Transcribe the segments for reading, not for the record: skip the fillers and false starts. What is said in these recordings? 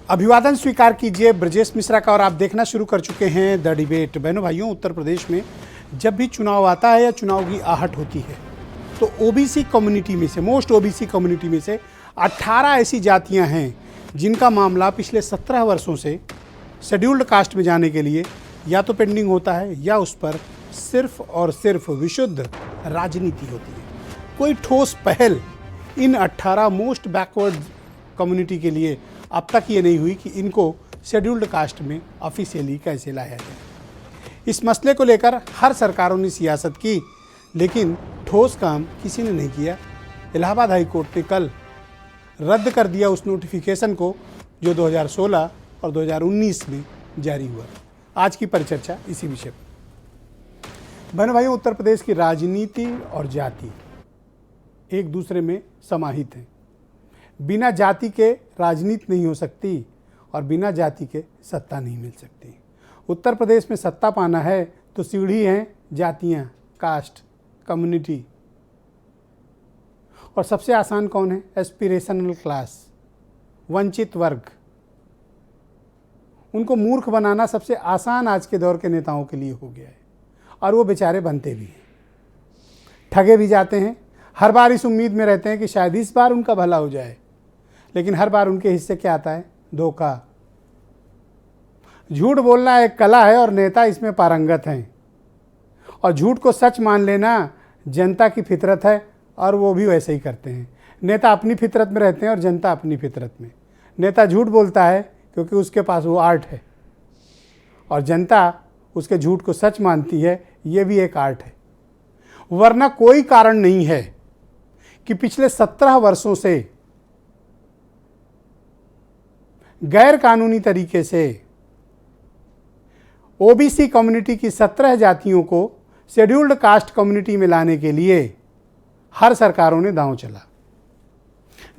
अभिवादन स्वीकार कीजिए ब्रजेश मिश्रा का। और आप देखना शुरू कर चुके हैं द डिबेट। बहनों भाइयों, उत्तर प्रदेश में जब भी चुनाव आता है या चुनाव की आहट होती है तो ओबीसी कम्युनिटी में से, मोस्ट ओबीसी कम्युनिटी में से 18 ऐसी जातियां हैं जिनका मामला पिछले 17 वर्षों से शेड्यूल्ड कास्ट में जाने के लिए या तो पेंडिंग होता है या उस पर सिर्फ और सिर्फ विशुद्ध राजनीति होती है। कोई ठोस पहल इन 18 मोस्ट बैकवर्ड कम्युनिटी के लिए अब तक ये नहीं हुई कि इनको शेड्यूल्ड कास्ट में ऑफिशियली कैसे लाया जाए। इस मसले को लेकर हर सरकारों ने सियासत की, लेकिन ठोस काम किसी ने नहीं किया। इलाहाबाद हाई कोर्ट ने कल रद्द कर दिया उस नोटिफिकेशन को जो 2016 और 2019 में जारी हुआ। आज की परिचर्चा इसी विषय पर। बहनों भाइयों, उत्तर प्रदेश की राजनीति और जाति एक दूसरे में समाहित हैं। बिना जाति के राजनीति नहीं हो सकती और बिना जाति के सत्ता नहीं मिल सकती। उत्तर प्रदेश में सत्ता पाना है तो सीढ़ी हैं जातियां, कास्ट, कम्युनिटी। और सबसे आसान कौन है? एस्पिरेशनल क्लास, वंचित वर्ग। उनको मूर्ख बनाना सबसे आसान आज के दौर के नेताओं के लिए हो गया है और वो बेचारे बनते भी हैं, ठगे भी जाते हैं। हर बार इस उम्मीद में रहते हैं कि शायद इस बार उनका भला हो जाए, लेकिन हर बार उनके हिस्से क्या आता है? धोखा। झूठ बोलना एक कला है और नेता इसमें पारंगत हैं। और झूठ को सच मान लेना जनता की फितरत है और वो भी वैसे ही करते हैं। नेता अपनी फितरत में रहते हैं और जनता अपनी फितरत में। नेता झूठ बोलता है क्योंकि उसके पास वो आर्ट है और जनता उसके झूठ को सच मानती है, ये भी एक आर्ट है। वरना कोई कारण नहीं है कि पिछले 17 वर्षों से गैर कानूनी तरीके से ओबीसी कम्युनिटी की 17 जातियों को शेड्यूल्ड कास्ट कम्युनिटी में लाने के लिए हर सरकारों ने दांव चला।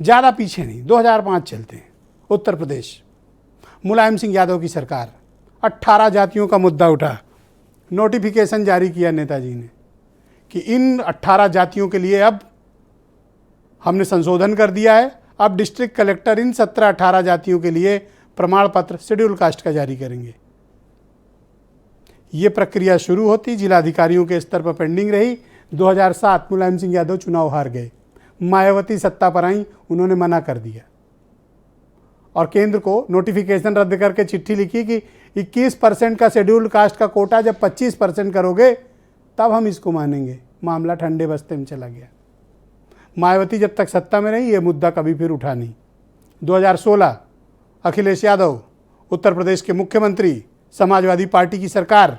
ज़्यादा पीछे नहीं, 2005 चलते हैं। उत्तर प्रदेश, मुलायम सिंह यादव की सरकार, 18 जातियों का मुद्दा उठा। नोटिफिकेशन जारी किया नेताजी ने कि इन 18 जातियों के लिए अब हमने संशोधन कर दिया है। अब डिस्ट्रिक्ट कलेक्टर इन 17-18 जातियों के लिए प्रमाण पत्र शेड्यूल कास्ट का जारी करेंगे। ये प्रक्रिया शुरू होती जिलाधिकारियों के स्तर पर पेंडिंग रही। 2007 मुलायम सिंह यादव चुनाव हार गए, मायावती सत्ता पर आई, उन्होंने मना कर दिया और केंद्र को नोटिफिकेशन रद्द करके चिट्ठी लिखी कि 21% का शेड्यूल्ड कास्ट का कोटा जब 25% करोगे तब हम इसको मानेंगे। मामला ठंडे बस्ते में चला गया। मायावती जब तक सत्ता में रही ये मुद्दा कभी फिर उठा नहीं। 2016 अखिलेश यादव उत्तर प्रदेश के मुख्यमंत्री, समाजवादी पार्टी की सरकार,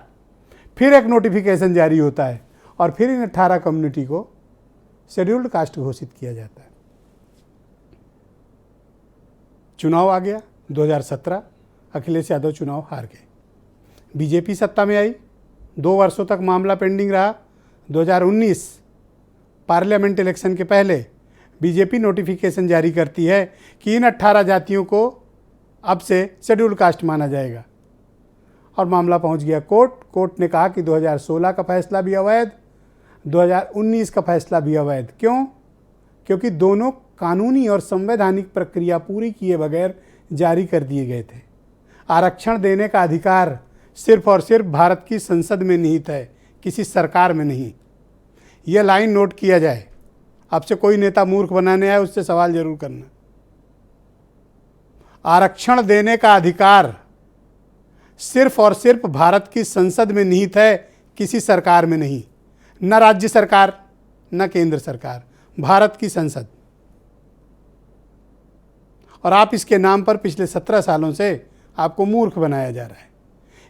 फिर एक नोटिफिकेशन जारी होता है और फिर इन 18 कम्युनिटी को शेड्यूल्ड कास्ट घोषित किया जाता है। चुनाव आ गया 2017, अखिलेश यादव चुनाव हार गए। बीजेपी सत्ता में आई, 2 वर्षों तक मामला पेंडिंग रहा। 2019 पार्लियामेंट इलेक्शन के पहले बीजेपी नोटिफिकेशन जारी करती है कि इन 18 जातियों को अब से शेड्यूल्ड कास्ट माना जाएगा और मामला पहुंच गया कोर्ट। कोर्ट ने कहा कि 2016 का फैसला भी अवैध, 2019 का फैसला भी अवैध। क्यों? क्योंकि दोनों कानूनी और संवैधानिक प्रक्रिया पूरी किए बगैर जारी कर दिए गए थे। आरक्षण देने का अधिकार सिर्फ और सिर्फ भारत की संसद में निहित है, किसी सरकार में नहीं। यह लाइन नोट किया जाए। आपसे कोई नेता मूर्ख बनाने आए उससे सवाल जरूर करना। आरक्षण देने का अधिकार सिर्फ और सिर्फ भारत की संसद में निहित है, किसी सरकार में नहीं। न राज्य सरकार न केंद्र सरकार, भारत की संसद। और आप इसके नाम पर पिछले 17 सालों से आपको मूर्ख बनाया जा रहा है।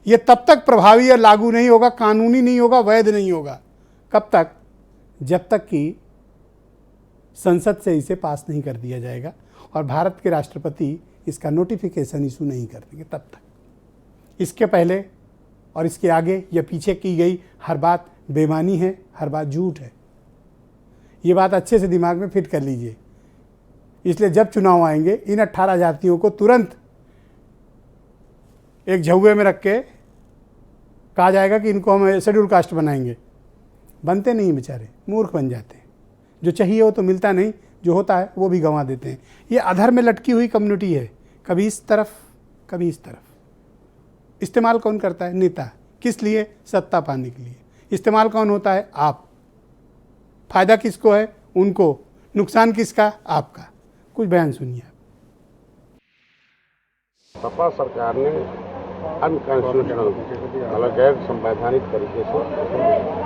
यह तब तक प्रभावी या लागू नहीं होगा, कानूनी नहीं होगा, वैध नहीं होगा। कब तक? जब तक कि संसद से इसे पास नहीं कर दिया जाएगा और भारत के राष्ट्रपति इसका नोटिफिकेशन इशू नहीं कर देंगे तब तक। इसके पहले और इसके आगे या पीछे की गई हर बात बेईमानी है, हर बात झूठ है। ये बात अच्छे से दिमाग में फिट कर लीजिए। इसलिए जब चुनाव आएंगे इन 18 जातियों को तुरंत एक झउए में रख के कहा जाएगा कि इनको हम शेड्यूल कास्ट बनाएंगे। बनते नहीं बेचारे, मूर्ख बन जाते हैं। जो चाहिए वो तो मिलता नहीं, जो होता है वो भी गंवा देते हैं। ये अधर में लटकी हुई कम्युनिटी है, कभी इस तरफ कभी इस तरफ। इस्तेमाल कौन करता है? नेता। किस लिए? सत्ता पाने के लिए। इस्तेमाल कौन होता है? आप। फायदा किसको है? उनको। नुकसान किसका? आपका। कुछ बयान सुनिए। सपा सरकार ने अनकॉन्स्टिट्यूशनल मतलब गैर संवैधानिक तरीके से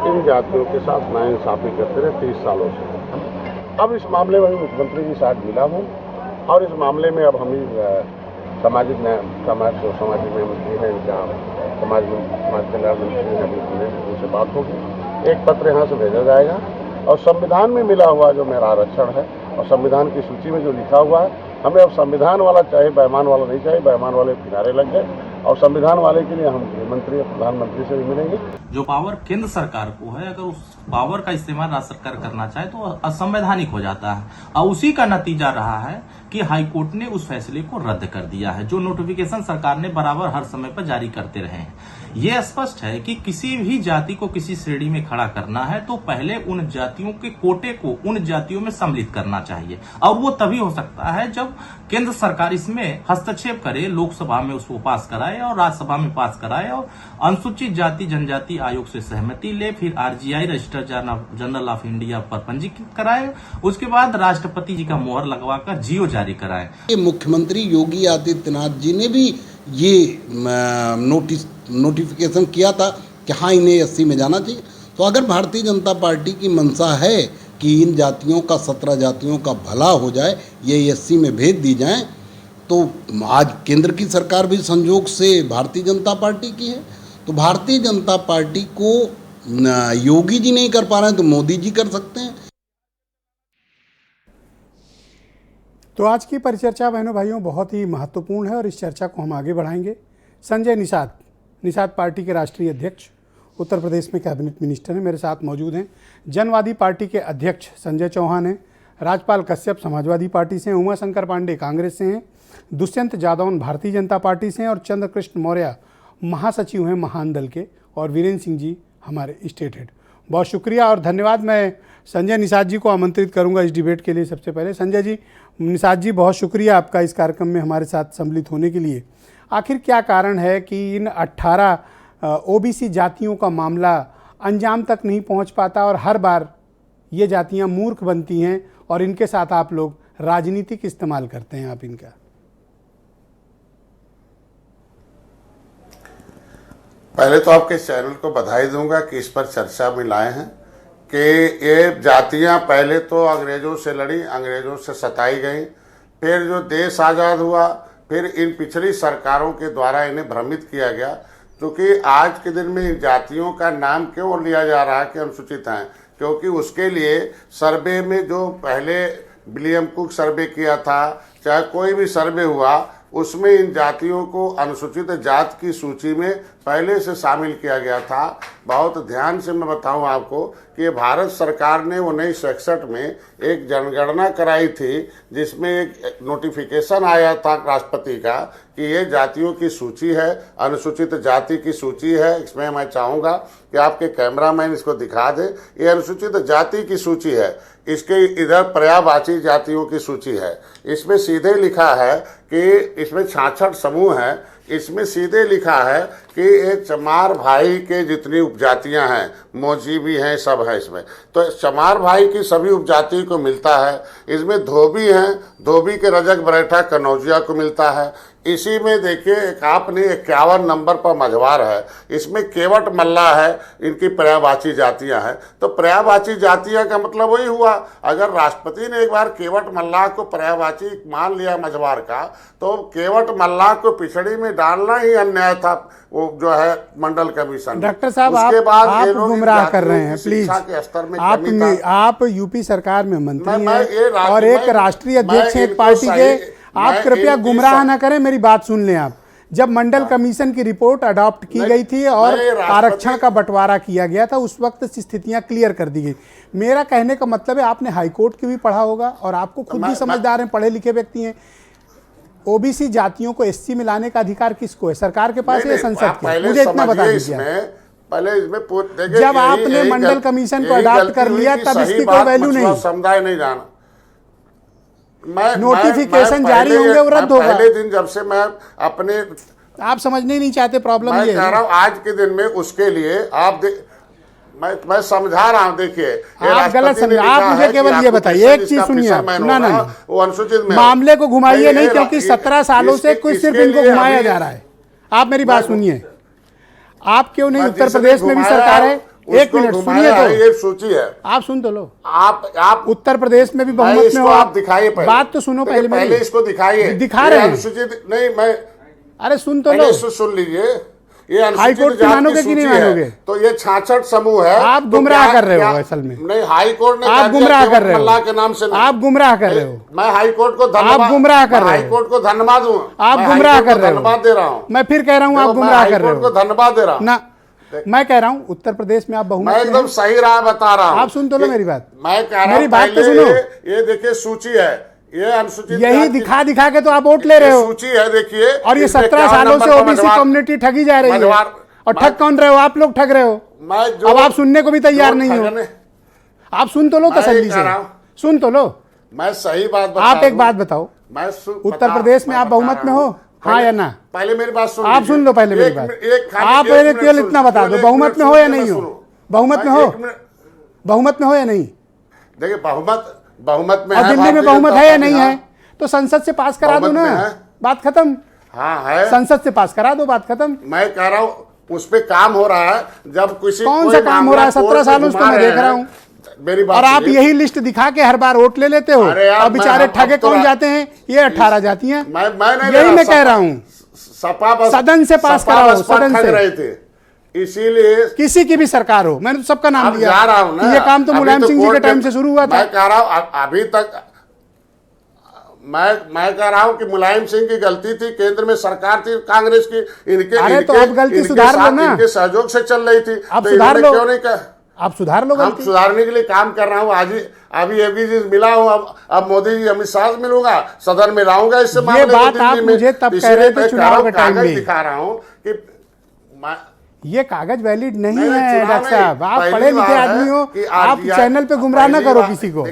इन जातियों के साथ नाइंसाफी करते रहे 30 सालों से। अब इस मामले में मुख्यमंत्री के साथ मिला हूँ और इस मामले में अब हम ही सामाजिक न्याय मंत्री हैं, इनका समाज कल्याण मंत्री हैं, उनसे बात होगी। एक पत्र यहाँ से भेजा जाएगा और संविधान में मिला हुआ जो मेरा आरक्षण है और संविधान की सूची में जो लिखा हुआ है, हमें अब संविधान वाला चाहे बेईमान वाला नहीं चाहिए। बेईमान वाले किनारे लग गए और संविधान वाले के लिए हम गृहमंत्री और प्रधानमंत्री से भी मिलेंगे। जो पावर केंद्र सरकार को है, अगर उस पावर का इस्तेमाल राज्य सरकार करना चाहे तो असंवैधानिक हो जाता है और उसी का नतीजा रहा है कि हाईकोर्ट ने उस फैसले को रद्द कर दिया है, जो नोटिफिकेशन सरकार ने बराबर हर समय पर जारी करते रहे हैं। ये स्पष्ट है कि किसी भी जाति को किसी श्रेणी में खड़ा करना है तो पहले उन जातियों के कोटे को उन जातियों में सम्मिलित करना चाहिए और वो तभी हो सकता है जब केंद्र सरकार इसमें हस्तक्षेप करे, लोकसभा में उसको पास कराए और राज्यसभा में पास कराए और अनुसूचित जाति जनजाति आयोग से सहमति ले, फिर RGI register general of India पर पंजीकृत कराए, उसके बाद राष्ट्रपति जी का मोहर लगवाकर जियो जारी कराए। मुख्यमंत्री योगी आदित्यनाथ जी ने भी ये नोटिफिकेशन किया था कि हाँ इन्हें 80 में जाना चाहिए। तो अगर भारतीय जनता पार्टी की मंशा है कि इन जातियों का 17 जातियों का भला हो जाए, ये 80 में भेज दी जाएं, तो आज केंद्र की सरकार भी संजोग से भारतीय जनता पार्टी की है। तो भारतीय जनता पार्टी को योगी जी नहीं कर पा रहे हैं तो मोदी जी कर सकते हैं। तो आज की परिचर्चा बहनों भाइयों बहुत ही महत्वपूर्ण है और इस चर्चा को हम आगे बढ़ाएंगे। संजय निषाद पार्टी के राष्ट्रीय अध्यक्ष, उत्तर प्रदेश में कैबिनेट मिनिस्टर हैं, मेरे साथ मौजूद हैं। जनवादी पार्टी के अध्यक्ष संजय चौहान हैं। राजपाल कश्यप समाजवादी पार्टी से हैं। उमाशंकर पांडे कांग्रेस से हैं। दुष्यंत जादौन भारतीय जनता पार्टी से हैं और चंद्रकृष्ण मौर्य महासचिव हैं महान दल के, और वीरेंद्र सिंह जी हमारे स्टेट हेड। बहुत शुक्रिया और धन्यवाद। मैं संजय निषाद जी को आमंत्रित करूंगा इस डिबेट के लिए। सबसे पहले संजय जी, निषाद जी बहुत शुक्रिया आपका इस कार्यक्रम में हमारे साथ सम्मिलित होने के लिए। आखिर क्या कारण है कि इन 18 ओबीसी जातियों का मामला अंजाम तक नहीं पहुंच पाता और हर बार ये जातियां मूर्ख बनती हैं और इनके साथ आप लोग राजनीतिक इस्तेमाल करते हैं आप इनका? पहले तो आपके चैनल को बधाई दूंगा कि इस पर चर्चा में लाए हैं कि ये जातियां पहले तो अंग्रेजों से लड़ी, अंग्रेजों से सताई गई, फिर जो देश आज़ाद हुआ फिर इन पिछली सरकारों के द्वारा इन्हें भ्रमित किया गया। क्योंकि आज के दिन में इन जातियों का नाम क्यों लिया जा रहा है कि अनुसूचित हैं, क्योंकि उसके लिए सर्वे में जो पहले विलियम कुक सर्वे किया था, चाहे कोई भी सर्वे हुआ, उसमें इन जातियों को अनुसूचित जात की सूची में पहले से शामिल किया गया था। बहुत ध्यान से मैं बताऊं आपको कि भारत सरकार ने 1961 में एक जनगणना कराई थी जिसमें एक नोटिफिकेशन आया था राष्ट्रपति का कि ये जातियों की सूची है, अनुसूचित जाति की सूची है। इसमें मैं चाहूँगा कि आपके कैमरामैन इसको दिखा दे। ये अनुसूचित जाति की सूची है, इसके इधर पर्यायवाची जातियों की सूची है। इसमें सीधे लिखा है कि इसमें 66 समूह हैं। इसमें सीधे लिखा है कि एक चमार भाई के जितनी उपजातियां हैं, मोची भी हैं, सब है इसमें। तो चमार भाई की सभी उपजाति को मिलता है। इसमें धोबी हैं, धोबी के रजक बरेठा कनौजिया को मिलता है। इसी में देखिए एक आपने 51 नंबर पर मझवार है, इसमें केवट मल्ला है, इनकी पर्यायवाची जातियां हैं। तो पर्यायवाची जातियां का मतलब वही हुआ, अगर राष्ट्रपति ने एक बार केवट मल्ला को पर्यायवाची मान लिया मझवार का, तो केवट मल्ला को पिछड़ी में डालना ही अन्याय था। वो जो है मंडल कमीशन। डॉक्टर साहब आप गुमराह कर रहे हैं प्लीज। आप यूपी सरकार में मंत्री हैं और एक राष्ट्रीय अध्यक्ष हैं एक पार्टी के, आप कृपया गुमराह ना करें, मेरी बात सुन लें आप। जब मंडल कमीशन की रिपोर्ट अडॉप्ट की गई थी और आरक्षण का बंटवारा किया गया था, उस वक्त स्थितियां क्लियर कर दी गई। मेरा कहने का मतलब है आपने हाईकोर्ट की भी पढ़ा होगा और आपको खुद भी समझदार हैं, पढ़े लिखे व्यक्ति हैं। ओबीसी जातियों को एससी में लाने का अधिकार किसको है? सरकार के पास या संसद के? मुझे इतना बता दीजिए। पहले इसमें जब आपने मंडल कमीशन को अडॉप्ट कर लिया तब इसकी कोई वैल्यू नहीं। समुदाय नहीं जाना, नोटिफिकेशन जारी होंगे वो रद्द होगा। पहले दिन जब से मैं अपने, आप समझने ही नहीं चाहते प्रॉब्लम मैं ये कह है। रहा हूँ आज के दिन में उसके लिए आप मैं समझा रहा हूँ। देखिए आप गलत समझे। आप मुझे केवल ये बताइए, एक चीज सुनिए आप, ना वो अनुसूचित में मामले को घुमाइए नहीं, क्योंकि 17 सालों से कुछ सिर्फ इनको घुमाया जा रहा है। आप मेरी बात सुनिए, आप क्यों नहीं, उत्तर प्रदेश में भी सरकार है, एक मिनट सुनिए तो, ये सूची है, आप सुन तो लो। आप उत्तर प्रदेश में भी बहुमत में हो, आप दिखाइए पहले, बात तो सुनो पहले इसको दिखाइए। दिखा रहे हैं, अनुसूचित नहीं, मैं अरे सुन तो लो, इसको सुन लीजिए। ये हाई कोर्ट की मानोगे कि नहीं मानोगे? तो ये 66 समूह है। आप गुमराह कर रहे हो असल में। नहीं, हाई कोर्ट ने आप गुमराह कर रहे हो, अल्लाह के नाम से आप गुमराह कर रहे हो। मैं हाई कोर्ट को धन्यवाद, आप गुमराह कर रहे हो, हाई कोर्ट को धन्यवाद दूं, आप गुमराह कर रहे हो, धन्यवाद दे रहा हूं। मैं फिर कह रहा हूं आप गुमराह कर रहे हो, धन्यवाद दे रहा हूं ना। मैं कह रहा हूं उत्तर प्रदेश में आप बहुमत, मैं एकदम सही राह बता रहा हूं। आप सुन तो लो मेरी बात, मैं कह रहा हूं मेरी बात तो सुनो। ये देखिए सूची है, ये अनुसूचित यही दिखा दिखा के तो आप वोट ले रहे हो। सूची है देखिए, और ये 17 सालों से ओबीसी कम्युनिटी ठगी जा रही है, और ठग कौन रहे हो? आप लोग ठग रहे हो। अब आप सुनने को भी तैयार नहीं हो। आप सुन तो लो तसल्ली से, सुन तो लो। मैं सही बात, आप एक बात बताओ, मैं उत्तर प्रदेश में आप बहुमत में हो, हाँ या ना? पहले मेरी बात सुन, आप सुन लो पहले मेरी बात। आप मेरे केवल इतना बता दो, बहुमत में हो या नहीं हो? बहुमत में हो, बहुमत में हो या नहीं? देखिए बहुमत में और दिल्ली में बहुमत है या नहीं है? तो संसद से पास करा दो ना, बात खत्म। हाँ है, संसद से पास करा दो, बात खत्म। मैं कह रहा हूँ उस पे काम हो रहा है। जब किसी कौन सा काम हो रहा है? 17 सालों से तो मैं देख रहा हूँ। मेरी बात, और आप यही लिस्ट दिखा के हर बार वोट ले लेते हो। अब बेचारे ठगे कौन जाते हैं? ये 18 जाती हैं। यही मैं कह रहा हूँ, सदन से पास कराओ, सदन से रहे थे, इसीलिए किसी की भी सरकार हो, मैंने तो सबका नाम दिया। जा रहा हूं ना, ये काम तो मुलायम सिंह जी के टाइम से शुरू हुआ था। मैं कह रहा हूं अभी तक, मैं कह रहा हूं कि मुलायम सिंह की गलती थी, केंद्र में सरकार थी कांग्रेस की, इनके तो अब गलती सुधार लो ना, इनके सहयोग से चल रही थी। आप सुधार लो, क्यों नहीं कर? आप सुधार लो। हम सुधारने के लिए काम कर रहा हूं। आज ही अभी एबीजी मिला हूं, अब मोदी जी अमित शाह से मिलूंगा, सदन में लाऊंगा इससे। ये बात आप मुझे तब कह रहे थे चुनाव के टाइम में, दिखा रहा हूं कि ये कागज वैलिड नहीं है। डॉक्टर साहब, आप पढ़े लिखे आदमी हो, आप चैनल पे गुमराह ना करो किसी को।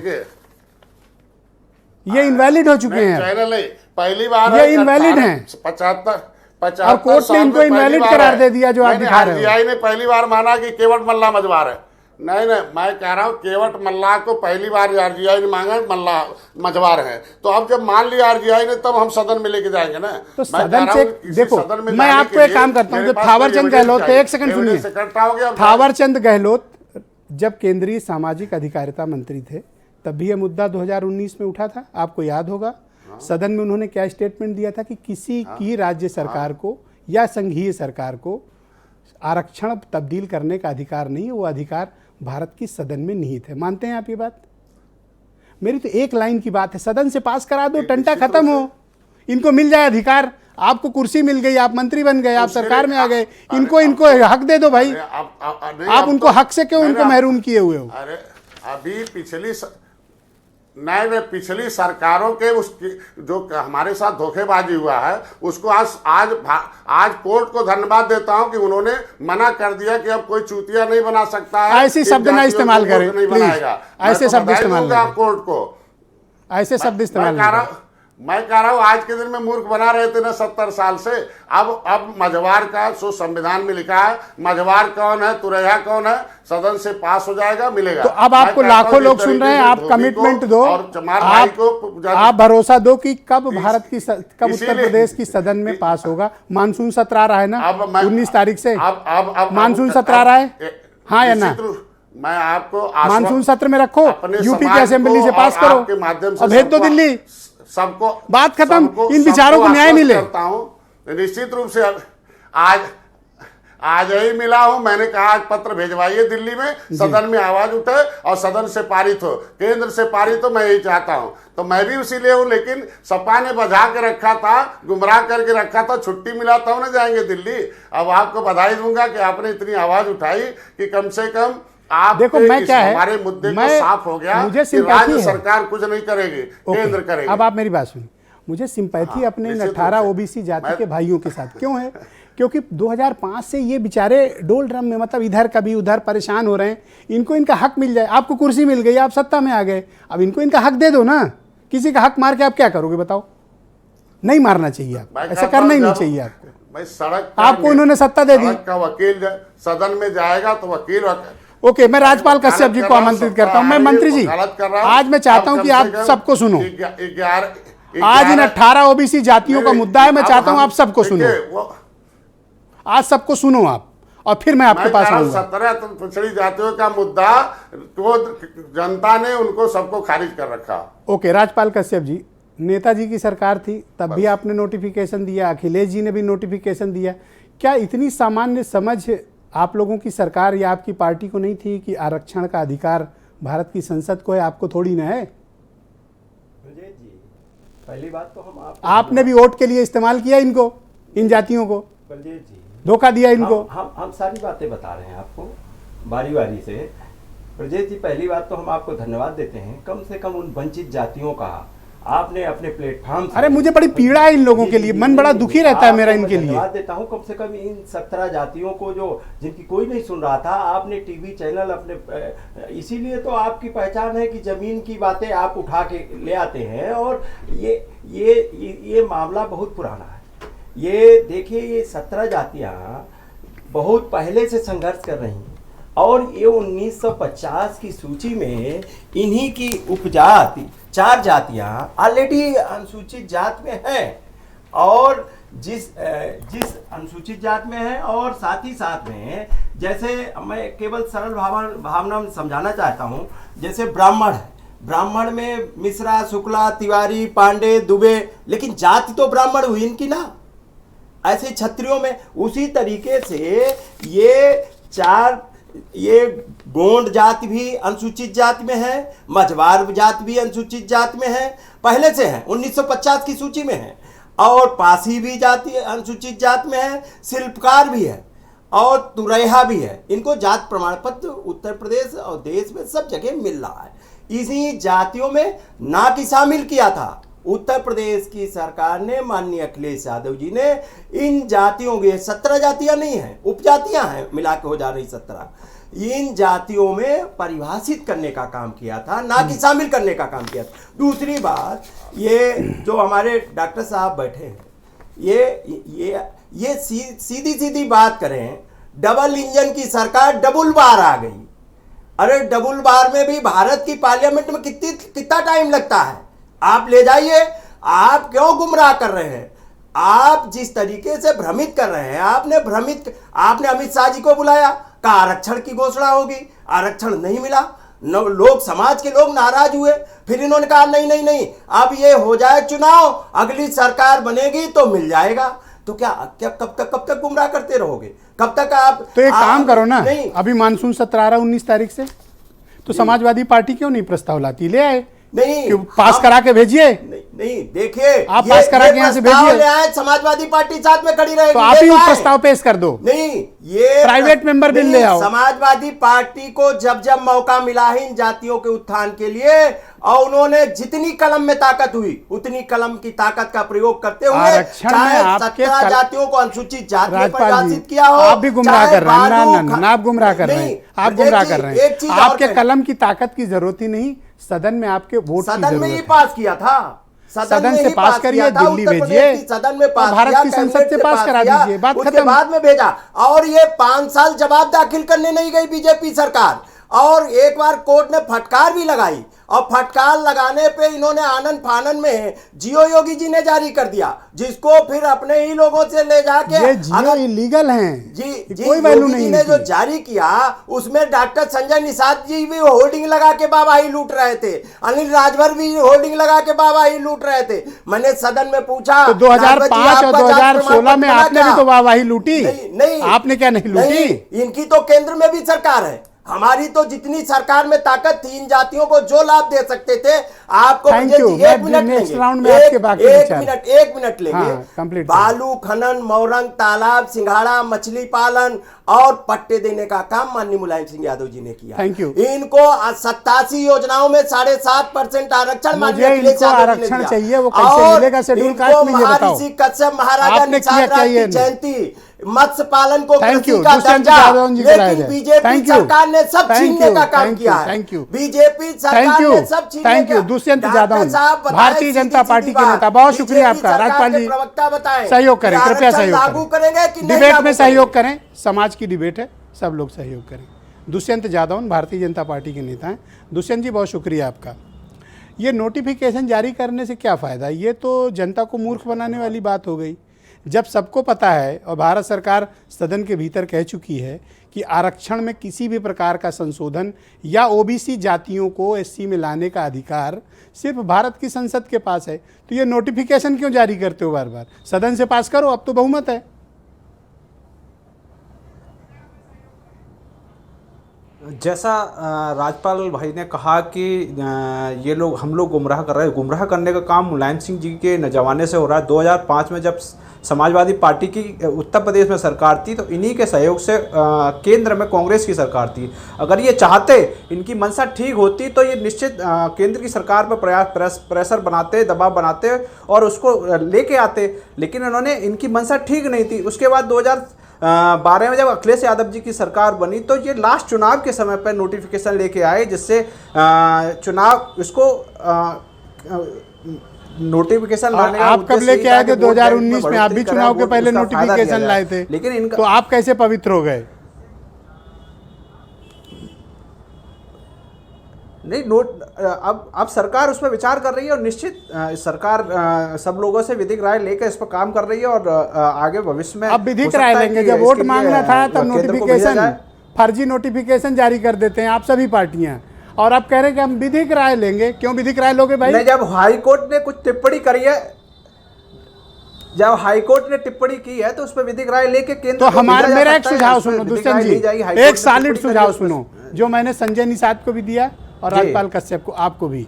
ये इनवैलिड हो चुके हैं, चैनल नहीं, पहली बार ये इनवैलिड हैं। 75 और कोर्ट ने इनको इनवैलिड करार दे दिया जो आप दिखा रहे हो। आरजीआई ने पहली बार माना कि केवट मल्ला मझवार है। नहीं, मैं कह रहा हूँ केवट मल्ला को पहली बार आरजीआई ने मांगा, मल्ला मझवार है। तो अब जब मान लिया आरजीआई ने, तब हम सदन में लेके जाएंगे ना। तो सदन से देखो, मैं आपको एक काम करता हूँ, जो थावरचंद गहलोत, एक सेकंड सुनिए। थावरचंद गहलोत जब केंद्रीय सामाजिक अधिकारिता मंत्री थे, तब भी यह मुद्दा 2019 में उठा था, आपको याद होगा। सदन में उन्होंने क्या स्टेटमेंट दिया था कि किसी की राज्य सरकार को या संघीय सरकार को आरक्षण तब्दील करने का अधिकार नहीं है, वो अधिकार भारत की सदन में निहित है। मानते हैं आप ये बात? मेरी तो एक लाइन की बात है, सदन से पास करा दो, टंटा खत्म हो, इनको मिल जाए अधिकार। आपको कुर्सी मिल गई, आप मंत्री बन गए, आप सरकार में आ गए, इनको हक दे दो भाई। आप उनको हक से क्यों उनको महरूम किए हुए हो? अरे अभी पिछली सरकारों के उसकी जो हमारे साथ धोखेबाजी हुआ है, उसको आज कोर्ट को धन्यवाद देता हूं कि उन्होंने मना कर दिया कि अब कोई चूतिया नहीं बना सकता है। ऐसी शब्द ना इस्तेमाल करें प्लीज, ऐसे शब्द इस्तेमाल करें, कोर्ट को ऐसे शब्द इस्तेमाल। मैं कह रहा हूं आज के दिन में मूर्ख बना रहे थे ना 70 साल से। अब मझवार का सो संविधान में लिखा है, मझवार कौन है, तुरैया कौन है, सदन से पास हो जाएगा, मिलेगा। तो अब आपको लाखों लोग सुन रहे हैं, आप कमिटमेंट दो, आप भरोसा दो कि कब कब उत्तर प्रदेश की सदन में पास होगा। मानसून सत्र आ रहा है ना 19 तारीख से, मानसून सत्र आ रहा है, हाँ या ना? मैं आपको मानसून सत्र में रखो, यूपी की असेंबली से पास करो और भेज दो दिल्ली, सबको, बात खत्म। इन विचारों को न्याय मिले। करता हूं निश्चित रूप से। आज ही मिला हूं, मैंने कहा आज पत्र भेजवाइए दिल्ली में, सदन में आवाज उठे और सदन से पारित हो, केंद्र से पारित हो। मैं यही चाहता हूं, तो मैं भी उसी लिए हूं। लेकिन सपा ने बजा के रखा था, गुमराह करके रखा था, छुट्टी मिला था ना जाएंगे दिल्ली। अब आपको बधाई दूंगा कि आपने इतनी आवाज उठाई कि कम से कम आप देखो मैं क्या है, हमारे मुद्दे को साफ हो गया। मुझे कि राज्य सरकार कुछ नहीं करेगी, केंद्र करेगी। अब आप मेरी बात सुनिए, मुझे सिंपैथी अपने 18 ओबीसी जाति के भाइयों के साथ क्यों है? क्योंकि 2005 से ये बेचारे डोल ड्रम में, मतलब इधर कभी उधर परेशान हो रहे हैं। इनको इनका हक मिल जाए। आपको कुर्सी मिल गई, आप सत्ता में आ गए, अब इनको इनका हक दे दो ना। किसी का हक मार के आप क्या करोगे बताओ? नहीं मारना चाहिए आप, भाई ऐसा करना ही नहीं चाहिए आपको। भाई सड़क आपको इन्होंने सत्ता दे दी। सड़क का वकील सदन में जाएगा तो वकील ओके, मैं राजपाल कश्यप जी को आमंत्रित करता हूं। मैं मंत्री जी, आज मैं चाहता हूं कि आप सबको सुनो। आज इन 18 ओबीसी जातियों का मुद्दा है, मैं चाहता हूं आप सबको सुनो। आज सबको सुनो आप, और फिर मैं आपके पास आऊंगा। 17 पिछड़ी जातियों का मुद्दा तो जनता ने उनको सबको खारिज कर रखा। ओके, राजपाल कश्यप जी, नेताजी की सरकार थी तब भी आपने नोटिफिकेशन दिया, अखिलेश जी ने भी नोटिफिकेशन दिया। क्या इतनी सामान्य समझ आप लोगों की सरकार या आपकी पार्टी को नहीं थी कि आरक्षण का अधिकार भारत की संसद को है, आपको थोड़ी ना है? जी, पहली बात तो आपने भी वोट के लिए इस्तेमाल किया इनको, इन जातियों को, जी धोखा दिया इनको। हम सारी बातें बता रहे हैं आपको बारी बारी से। ब्रजेश जी, पहली बात तो हम आपको धन्यवाद देते हैं, कम से कम उन वंचित जातियों का आपने अपने प्लेटफॉर्म। अरे मुझे बड़ी पीड़ा है इन लोगों के लिए, मन बड़ा दुखी रहता है मेरा इनके लिए। धन्यवाद देता हूं, कम से कम इन 17 जातियों को जो जिनकी कोई नहीं सुन रहा था, आपने टीवी चैनल अपने, इसीलिए तो आपकी पहचान है कि जमीन की बातें आप उठा के ले आते हैं। और ये मामला बहुत पुराना है। ये देखिए, ये 17 जातियां बहुत पहले से संघर्ष कर रही हैं, और ये 1950 की सूची में इन्हीं की उपजाति 4 जातियां ऑलरेडी अनुसूचित जात में हैं। और जिस अनुसूचित जात में है, और साथ ही साथ में, जैसे मैं केवल सरल भावना में समझाना चाहता हूं, जैसे ब्राह्मण है, ब्राह्मण में मिश्रा, शुक्ला, तिवारी, पांडे, दुबे, लेकिन जाति तो ब्राह्मण हुई इनकी ना। ऐसे क्षत्रियों में उसी तरीके से ये गोंड जाति भी अनुसूचित जाति में है, मझवार जाति भी अनुसूचित जाति में है, पहले से है, 1950 की सूची में है। और पासी भी जाति अनुसूचित जाति में है, शिल्पकार भी है, और तुरैहा भी है। इनको जात प्रमाण पत्र उत्तर प्रदेश और देश में सब जगह मिल रहा है। इसी जातियों में ना कि शामिल किया था उत्तर प्रदेश की सरकार ने, माननीय अखिलेश यादव जी ने इन जातियों के, 17 जातियां नहीं हैं, उपजातियां हैं, मिला के हो जा रही 17, इन जातियों में परिभाषित करने का काम किया था, ना कि शामिल करने का काम किया था। दूसरी बात, ये जो हमारे डॉक्टर साहब बैठे हैं, ये सीधी सीधी बात करें, डबल इंजन की सरकार डबल बार आ गई। अरे डबल बार में भी भारत की पार्लियामेंट में कितना टाइम लगता है? आप ले जाइए। आप क्यों गुमराह कर रहे हैं? आप जिस तरीके से भ्रमित कर रहे हैं, आपने अमित शाह जी को बुलाया, कहा आरक्षण की घोषणा होगी, आरक्षण नहीं मिला, लोग, समाज के लोग नाराज हुए। फिर इन्होंने कहा नहीं, अब ये हो जाए चुनाव, अगली सरकार बनेगी तो मिल जाएगा। तो क्या कब तक गुमराह करते रहोगे? कब तक आप? तो एक काम करो ना, अभी मानसून 17-19 तारीख से, तो समाजवादी पार्टी क्यों नहीं प्रस्ताव लाती? ले आए, नहीं पास करा के भेजिए। नहीं देखिए, आप पास करा के यहाँ से भेजिए, समाजवादी पार्टी साथ में खड़ी रहेगी। तो आप ही प्रस्ताव पेश कर दो। नहीं, ये प्राइवेट मेंबर बिल ले आओ। समाजवादी पार्टी को जब मौका मिला है इन जातियों के उत्थान के लिए, और उन्होंने जितनी कलम में ताकत हुई उतनी कलम की ताकत का प्रयोग करते हुए, चाहे 17 जातियों को अनुसूचित जाति में परिभाषित किया हो। आप भी गुमराह कर रहे हैं। ना, आप गुमराह कर रहे हैं, आप गुमराह कर रहे हैं। आपके कलम की ताकत की जरूरत ही नहीं, सदन में आपके वोट की सदन में ही पास किया था, सदन से पास करिए, दिल्ली भेजिए, सदन में पास, भारत की संसद से पास करा दीजिए, बात खत्म। उसके बाद में भेजा, और ये 5 साल जवाब दाखिल करने नहीं गई बीजेपी सरकार, और एक बार कोर्ट ने फटकार भी लगाई, और फटकार लगाने पे इन्होंने आनंद फानन में जियो योगी जी ने जारी कर दिया, जिसको फिर अपने ही लोगों से ले जाके, ये जियो इलीगल हैं, जी कोई वैल्यू नहीं ने जो जारी किया, उसमें डॉक्टर संजय निषाद जी भी होर्डिंग लगा के बाबा ही लूट रहे थे, अनिल राजभर भी होर्डिंग लगा के बाबा ही लूट रहे थे। मैंने सदन में पूछा, तो 2005 और 2016 में आपने भी तो वाहवाही लूटी? नहीं, आपने क्या नहीं लूटी? इनकी तो केंद्र में भी सरकार है, हमारी तो जितनी सरकार में ताकत थी, इन जातियों को जो लाभ दे सकते थे, आपको एक मिनट लेंगे। बालू खनन, मोरंग, तालाब, सिंघाड़ा, मछली पालन और पट्टे देने का काम माननीय मुलायम सिंह यादव जी ने किया। Thank you. इनको 87 योजनाओं में 7.5% आरक्षण माननीय अखिलेश यादव जी ने दिया। चाहिए, वो कैसे मिलेगा? शेड्यूल कास्ट में ये बताओ। महर्षि कश्यप महाराजा निषाद राज की जयंती मत्स्य पालन को Thank कृषि you. का दुष्यंत दर्जा, जादव जी को लाया लेकिन जाए। BJP Thank you. सरकार ने सब Thank छीनने you. का काम Thank किया you. है। Thank you. बीजेपी थैंक सरकार यू, ने सब छीनने थैंक यू। का। दुष्यंत डॉक्टर जादव, साहब बताएं, भारतीय जनता सीधी-सीधी पार्टी के बात। नेता, बहुत शुक्रिया बीजेपी आपका। सरकार राजपाल के जी प्रवक्ता बताएं सहयोग करें, कि कृपया आरक्षण सहयोग लागू करें। करेंगे कि नहीं डिबेट लागू में करेंगे? सहयोग करें, समाज की डिबेट है, सब लोग सहयोग करें। दुष्यंत जादव भारतीय जनता पार्टी के नेता हैं। दुष्यंत जी, बहुत शुक्रिया आपका। ये नोटिफिकेशन जारी करने से क्या फ़ायदा? ये तो जनता को मूर्ख बनाने वाली बात हो गई। जब सबको पता है और भारत सरकार सदन के भीतर कह चुकी है कि आरक्षण में किसी भी प्रकार का संशोधन या ओबीसी जातियों को एससी में लाने का अधिकार सिर्फ भारत की संसद के पास है, तो ये नोटिफिकेशन क्यों जारी करते हो बार बार? सदन से पास करो, अब तो बहुमत है। जैसा राजपाल भाई ने कहा कि ये लोग हम लोग गुमराह कर रहे हैं, गुमराह करने का काम मुलायम सिंह जी के जमाने से हो रहा है। 2005 में जब समाजवादी पार्टी की उत्तर प्रदेश में सरकार थी तो इन्हीं के सहयोग से केंद्र में कांग्रेस की सरकार थी। अगर ये चाहते, इनकी मंशा ठीक होती तो ये निश्चित केंद्र की सरकार पर प्रेशर बनाते, दबाव बनाते और उसको लेके आते, लेकिन इन्होंने, इनकी मंशा ठीक नहीं थी। उसके बाद 2012 में जब अखिलेश यादव जी की सरकार बनी तो ये लास्ट चुनाव के समय पर नोटिफिकेशन लेके आए, जिससे चुनाव इसको नोटिफिकेशन लाने का आप कब लेके आए थे? 2019 में आप भी चुनाव के पहले नोटिफिकेशन लाए थे, लेकिन इनका तो आप कैसे पवित्र हो गए? नहीं, अब सरकार उस पर विचार कर रही है और निश्चित सरकार सब लोगों से विधिक राय लेकर इस पर काम कर रही है और आगे भविष्य में अब विधिक राय लेंगे। जब वोट मांगना था तब नोटिफिकेशन, फर्जी नोटिफिकेशन जारी कर देते हैं आप सभी पार्टियां, और आप कह रहे हैं कि हम विधिक राय लेंगे। क्यों विधिक राय लोगे भाई? नहीं, जब हाईकोर्ट ने कुछ टिप्पणी करी है, जब हाईकोर्ट ने टिप्पणी की है तो उस पर विधिक राय लेके केंद्र तो को हमारा भेजा जा मेरा एक सकता है, सुझाव उस पर सुनो विधिक दुष्यंत राय जी, ली जाएगी। हाईकोर्ट एक ने सॉलिड टिप्पणी सुझाव करी है, सुनो जो मैंने संजय निषाद को भी दिया और जी। राजपाल कश्यप को, आपको भी।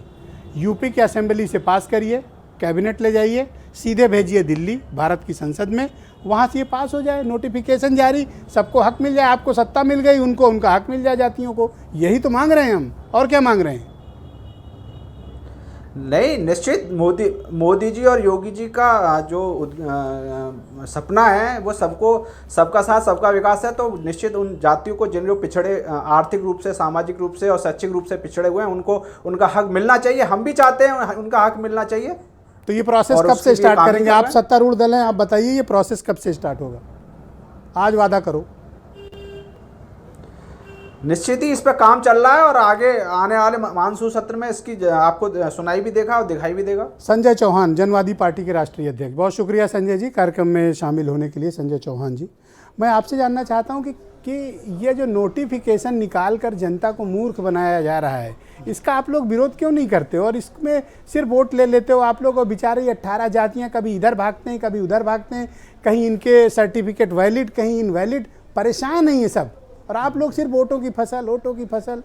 यूपी के असेंबली से पास करिए, कैबिनेट ले जाइए, सीधे भेजिए दिल्ली भारत की संसद में, वहाँ से ये पास हो जाए, नोटिफिकेशन जारी, सबको हक मिल जाए। आपको सत्ता मिल गई, उनको उनका हक मिल जाए, जातियों को। यही तो मांग रहे हैं हम, और क्या मांग रहे हैं? नहीं, निश्चित मोदी जी और योगी जी का जो सपना है वो सबको, सबका साथ सबका विकास है। तो निश्चित उन जातियों को, जिन जो पिछड़े आर्थिक रूप से, सामाजिक रूप से और शैक्षिक रूप से पिछड़े हुए हैं, उनको उनका हक मिलना चाहिए। हम भी चाहते हैं उनका हक मिलना चाहिए। तो ये प्रोसेस और कब उसके से लिए स्टार्ट काम भी करेंगे? कर आप रहे हैं। सत्तारूढ़ दल हैं, आप बताइए ये प्रोसेस कब से स्टार्ट होगा? आज वादा करो। निश्चित ही इस पर काम चल रहा है और आगे आने वाले मानसून सत्र में इसकी आपको सुनाई भी देगा और दिखाई भी देगा। संजय चौहान, जनवादी पार्टी के राष्ट्रीय अध्यक्ष, बहुत शुक्रिया संजय जी कार्यक्रम में शामिल होने के लिए। संजय चौहान जी, मैं आपसे जानना चाहता हूं कि ये जो नोटिफिकेशन निकाल कर जनता को मूर्ख बनाया जा रहा है, इसका आप लोग विरोध क्यों नहीं करते हो और इसमें सिर्फ वोट ले लेते हो आप लोग? और बेचारे 18 जातियाँ कभी इधर भागते हैं, कभी उधर भागते हैं, कहीं इनके सर्टिफिकेट वैलिड, कहीं इनवैलिड, परेशान है ये सब, और आप लोग सिर्फ वोटों की फसल।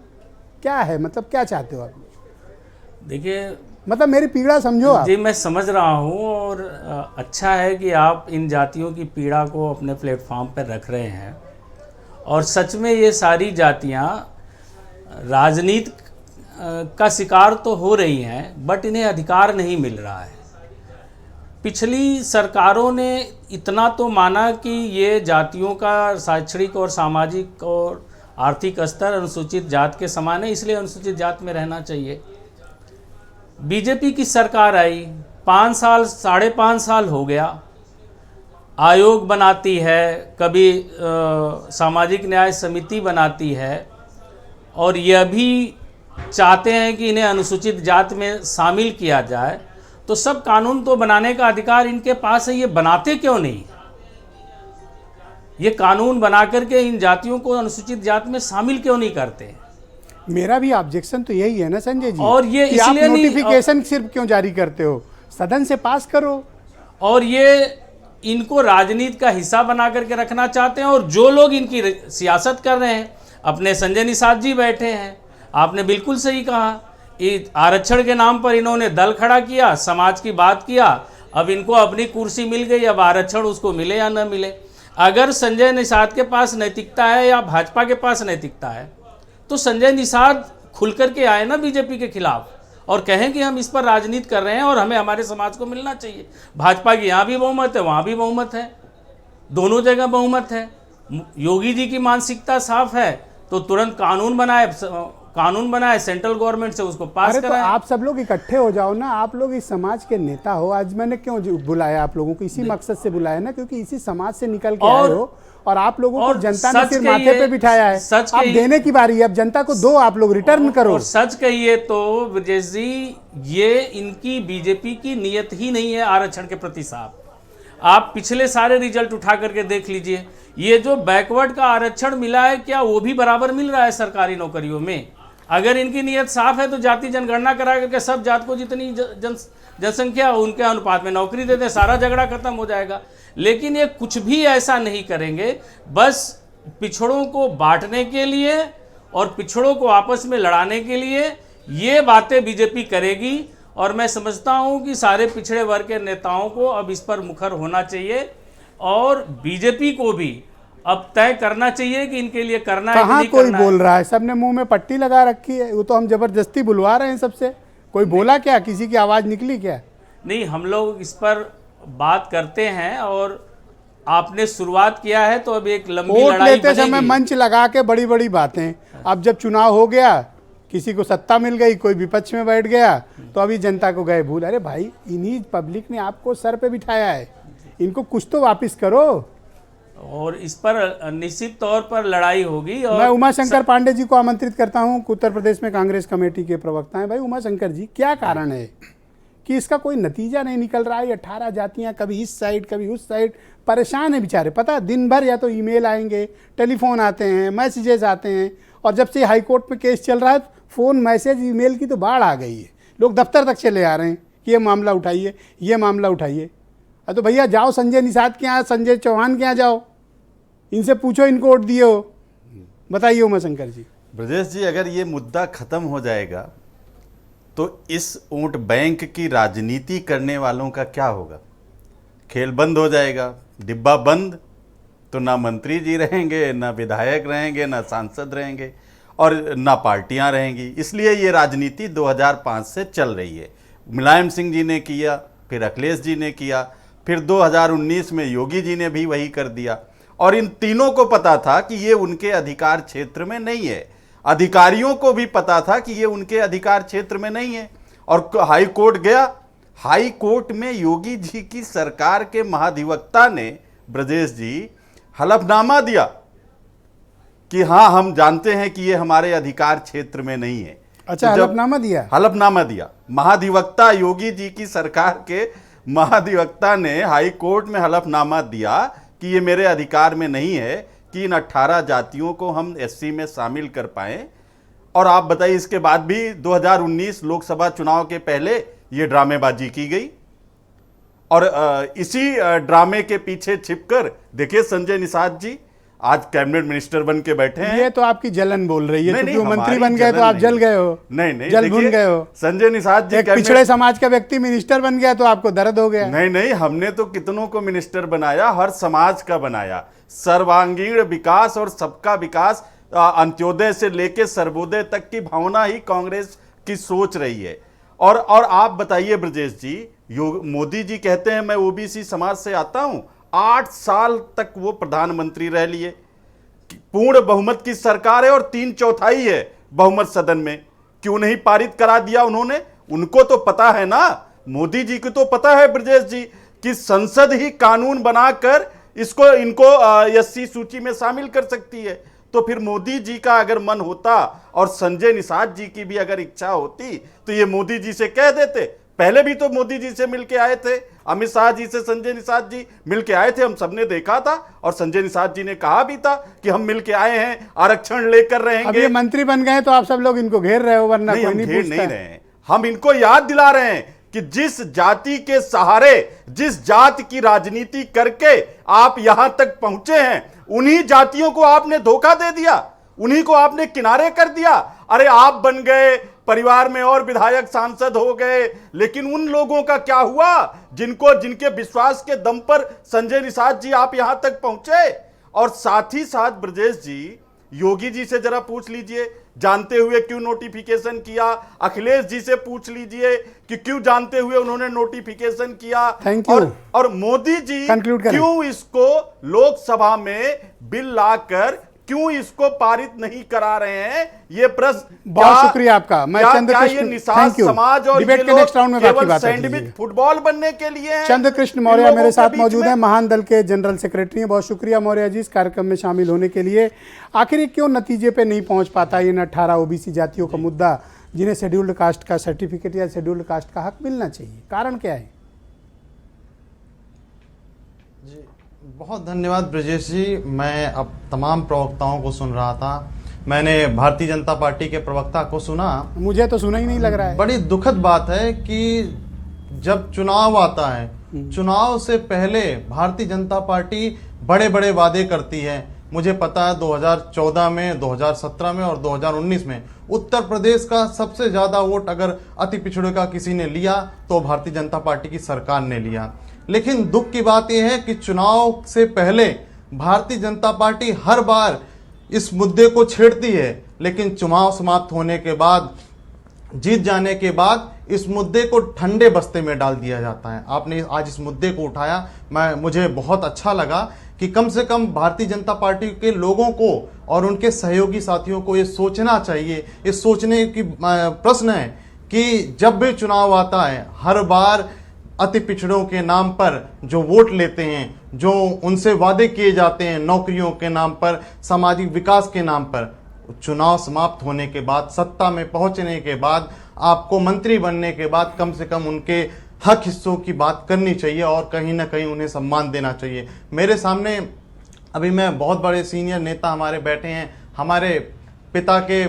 क्या है, मतलब क्या चाहते हो आप लोग? देखिए, मतलब मेरी पीड़ा समझो आप। जी मैं समझ रहा हूँ और अच्छा है कि आप इन जातियों की पीड़ा को अपने प्लेटफॉर्म पर रख रहे हैं। और सच में ये सारी जातियाँ राजनीति का शिकार तो हो रही हैं, बट इन्हें अधिकार नहीं मिल रहा है। पिछली सरकारों ने इतना तो माना कि ये जातियों का शैक्षणिक और सामाजिक और आर्थिक स्तर अनुसूचित जात के समान है, इसलिए अनुसूचित जात में रहना चाहिए। बीजेपी की सरकार आई, 5 साल 5.5 साल हो गया, आयोग बनाती है, कभी सामाजिक न्याय समिति बनाती है, और यह भी चाहते हैं कि इन्हें अनुसूचित जात में शामिल किया जाए। तो सब कानून तो बनाने का अधिकार इनके पास है, ये बनाते क्यों नहीं? ये कानून बना करके इन जातियों को अनुसूचित जात में शामिल क्यों नहीं करते? मेरा भी ऑब्जेक्शन तो यही है ना संजय जी, और ये कि आप इसलिए नहीं, नोटिफिकेशन सिर्फ क्यों जारी करते हो? सदन से पास करो। और ये इनको राजनीति का हिस्सा बना करके रखना चाहते हैं। और जो लोग इनकी सियासत कर रहे हैं, अपने संजय निषाद जी बैठे हैं, आपने बिल्कुल सही कहा, आरक्षण के नाम पर इन्होंने दल खड़ा किया, समाज की बात किया, अब इनको अपनी कुर्सी मिल गई, अब आरक्षण उसको मिले या न मिले। अगर संजय निषाद के पास नैतिकता है या भाजपा के पास नैतिकता है तो संजय निषाद खुल करके आए ना बीजेपी के खिलाफ और कहें कि हम इस पर राजनीति कर रहे हैं और हमें हमारे समाज को मिलना चाहिए। भाजपा की यहाँ भी बहुमत है, वहाँ भी बहुमत है। दोनों जगह बहुमत है। योगी जी की मानसिकता साफ है तो तुरंत कानून बनाए सेंट्रल गवर्नमेंट से उसको पास अरे तो कराए। आप सब लोग इकट्ठे हो जाओ ना, आप लोग इस समाज के नेता हो। आज मैंने क्यों बुलाया आप लोगों को, इसी मकसद से बुलाया ना, क्योंकि इसी समाज से निकल के आए हो और आप लोगों को जनता ने सिर्फ माथे पे बिठाया है। अब देने की बारी है, अब जनता को दो, आप लोग रिटर्न करो। और सच कहिए तो ब्रजेश जी, ये इनकी बीजेपी की नीयत ही नहीं है आरक्षण के प्रति साहब। आप पिछले सारे रिजल्ट उठा करके देख लीजिए, ये जो बैकवर्ड का आरक्षण मिला है क्या वो भी बराबर मिल रहा है सरकारी नौकरियों में? अगर इनकी नीयत साफ है तो जाति जनगणना करा करके सब जात को जितनी जनसंख्या उनके अनुपात में नौकरी दे दें, सारा झगड़ा खत्म हो जाएगा। लेकिन ये कुछ भी ऐसा नहीं करेंगे, बस पिछड़ों को बांटने के लिए और पिछड़ों को आपस में लड़ाने के लिए ये बातें बीजेपी करेगी। और मैं समझता हूं कि सारे पिछड़े वर्ग के नेताओं को अब इस पर मुखर होना चाहिए और बीजेपी को भी अब तय करना चाहिए कि इनके लिए करना है कि कहाँ नहीं कोई करना बोल है। रहा है? सबने मुंह में पट्टी लगा रखी है, वो तो हम जबरदस्ती बुलवा रहे हैं सबसे। कोई बोला क्या? किसी की आवाज निकली क्या? नहीं, हम लोग इस पर बात करते हैं और आपने शुरुआत किया है तो अब एक लंबी वोट लड़ाई लेते समय बनेगी। मंच लगा के बड़ी बड़ी बातें, अब जब चुनाव हो गया, किसी को सत्ता मिल गई, कोई विपक्ष में बैठ गया, तो अभी जनता को गए भूल। अरे भाई, इन्हीं पब्लिक ने आपको सर पे बिठाया है, इनको कुछ तो वापस करो। और इस पर निश्चित तौर पर लड़ाई होगी। और मैं उमाशंकर पांडे जी को आमंत्रित करता हूं, उत्तर प्रदेश में कांग्रेस कमेटी के प्रवक्ता हैं। भाई उमाशंकर जी, क्या कारण है कि इसका कोई नतीजा नहीं निकल रहा है? 18 जातियां कभी इस साइड कभी उस साइड, परेशान है बेचारे। पता है, दिन भर या तो ईमेल आएंगे, टेलीफोन आते हैं, मैसेजेस आते हैं, और जब से हाई कोर्ट में केस चल रहा है, फ़ोन मैसेज ईमेल की तो बाढ़ आ गई है। लोग दफ्तर तक चले आ रहे हैं कि ये मामला उठाइए, ये मामला उठाइए। तो भैया जाओ संजय निषाद के यहाँ, संजय चौहान के यहाँ जाओ, इनसे पूछो इनको वोट दिए हो। बताइए उमाशंकर जी। ब्रजेश जी, अगर ये मुद्दा खत्म हो जाएगा तो इस वोट बैंक की राजनीति करने वालों का क्या होगा? खेल बंद हो जाएगा, डिब्बा बंद, तो ना मंत्री जी रहेंगे, ना विधायक रहेंगे, ना सांसद रहेंगे और ना पार्टियां रहेंगी। इसलिए ये राजनीति 2005 से चल रही है। मुलायम सिंह जी ने किया, फिर अखिलेश जी ने किया, फिर 2019 में योगी जी ने भी वही कर दिया। और इन तीनों को पता था कि ये उनके अधिकार क्षेत्र में नहीं है, अधिकारियों को भी पता था कि ये उनके अधिकार क्षेत्र में नहीं है। और हाई कोर्ट गया, हाई कोर्ट में योगी जी की सरकार के महाधिवक्ता ने, ब्रजेश जी, हलफनामा दिया कि हाँ, हम जानते हैं कि ये हमारे अधिकार क्षेत्र में नहीं है। अच्छा, तो हलफनामा दिया? हलफनामा दिया। महाधिवक्ता, योगी जी की सरकार के महाधिवक्ता ने हाई कोर्ट में हलफनामा दिया कि ये मेरे अधिकार में नहीं है कि इन 18 जातियों को हम एससी में शामिल कर पाएं। और आप बताइए, इसके बाद भी 2019 लोकसभा चुनाव के पहले ये ड्रामेबाजी की गई। और इसी ड्रामे के पीछे छिपकर देखिए संजय निषाद जी आज कैबिनेट मिनिस्टर बन के बैठे हैं। ये तो आपकी जलन बोल रही है, नहीं, क्योंकि वो नहीं, मंत्री हमारी बन गए तो आप जलन जल नहीं। गए हो। नहीं, जल भून देखिए, गए हो। संजय निषाद जी एक पिछड़े समाज का व्यक्ति मिनिस्टर बन गया तो आपको दर्द हो गया। नहीं, हमने तो कितनों को मिनिस्टर बनाया, हर समाज का बनाया। सर्वांगीण विकास और सबका विकास, अंत्योदय से लेकर सर्वोदय तक की भावना ही कांग्रेस की सोच रही है। और आप बताइए ब्रजेश जी, मोदी जी कहते हैं मैं ओबीसी समाज से आता हूं, 8 साल तक वो प्रधानमंत्री रह लिए, पूर्ण बहुमत की सरकार है और 3/4 है बहुमत सदन में, क्यों नहीं पारित करा दिया उन्होंने? उनको तो पता है ना, मोदी जी को तो पता है ब्रजेश जी कि संसद ही कानून बनाकर इनको एससी सूची में शामिल कर सकती है। तो फिर मोदी जी का अगर मन होता और संजय निषाद जी की भी अगर इच्छा होती तो ये मोदी जी से कह देते। पहले भी तो मोदी जी से मिलके आए थे, अमित शाह जी से संजय निषाद जी मिलके आए थे, हम सबने देखा था। और संजय निषाद जी ने कहा भी था कि हम मिलके आए हैं, आरक्षण लेकर रहेंगे। अब ये मंत्री बन गए तो आप सब लोग इनको घेर रहे हो, वरना नहीं, कोई हम नहीं घेर पूछता। नहीं रहे हैं, हम इनको याद दिला रहे हैं कि जिस जाति के सहारे, जिस जाति की राजनीति करके आप यहां तक पहुंचे हैं, उन्हीं जातियों को आपने धोखा दे दिया, उन्हीं को आपने किनारे कर दिया। अरे आप बन गए, परिवार में और विधायक सांसद हो गए, लेकिन उन लोगों का क्या हुआ जिनके विश्वास के दम पर संजय निषाद जी आप यहां तक पहुंचे? और साथ ही साथ ब्रजेश जी, योगी जी से जरा पूछ लीजिए जानते हुए क्यों नोटिफिकेशन किया, अखिलेश जी से पूछ लीजिए कि क्यों जानते हुए उन्होंने नोटिफिकेशन किया। Thank you. और मोदी जी Conclude करें। क्यों इसको लोकसभा में बिल लाकर क्यों इसको पारित नहीं करा रहे हैं, ये प्रश्न। बहुत शुक्रिया आपका। मैं चंद्रकृष्ण, ये निषाद समाज और डिबेट ये के नेक्स्ट राउंड में बाकी केवल बात सैंडविच कीजिएगा। फुटबॉल बनने के लिए हैं? चंद्रकृष्ण इन मौर्य लोगों मेरे के साथ बीच मौजूद में? हैं, महान दल के जनरल सेक्रेटरी हैं। बहुत शुक्रिया मौर्य जी इस कार्यक्रम में शामिल होने के लिए। आखिर ये क्यों नतीजे पे नहीं पहुंच पाता इन 18 ओबीसी जातियों का मुद्दा, जिन्हें शेड्यूल्ड कास्ट का सर्टिफिकेट या शेड्यूल्ड कास्ट का हक मिलना चाहिए? कारण क्या है? जी बहुत धन्यवाद ब्रजेश जी। मैं अब तमाम प्रवक्ताओं को सुन रहा था, मैंने भारतीय जनता पार्टी के प्रवक्ता को सुना। मुझे तो सुना ही नहीं लग रहा है। बड़ी दुखद बात है कि जब चुनाव आता है, चुनाव से पहले भारतीय जनता पार्टी बड़े बड़े वादे करती है। मुझे पता है 2014 में, 2017 में और 2019 में उत्तर प्रदेश का सबसे ज्यादा वोट अगर अति पिछड़े का किसी ने लिया तो भारतीय जनता पार्टी की सरकार ने लिया। लेकिन दुख की बात यह है कि चुनाव से पहले भारतीय जनता पार्टी हर बार इस मुद्दे को छेड़ती है, लेकिन चुनाव समाप्त होने के बाद, जीत जाने के बाद इस मुद्दे को ठंडे बस्ते में डाल दिया जाता है। आपने आज इस मुद्दे को उठाया, मुझे बहुत अच्छा लगा कि कम से कम भारतीय जनता पार्टी के लोगों को और उनके सहयोगी साथियों को ये सोचना चाहिए, ये सोचने की प्रश्न है कि जब भी चुनाव आता है हर बार अति पिछड़ों के नाम पर जो वोट लेते हैं, जो उनसे वादे किए जाते हैं नौकरियों के नाम पर, सामाजिक विकास के नाम पर, चुनाव समाप्त होने के बाद, सत्ता में पहुंचने के बाद, आपको मंत्री बनने के बाद कम से कम उनके हक हिस्सों की बात करनी चाहिए और कहीं ना कहीं उन्हें सम्मान देना चाहिए। मेरे सामने अभी मैं बहुत बड़े सीनियर नेता हमारे बैठे हैं, हमारे पिता के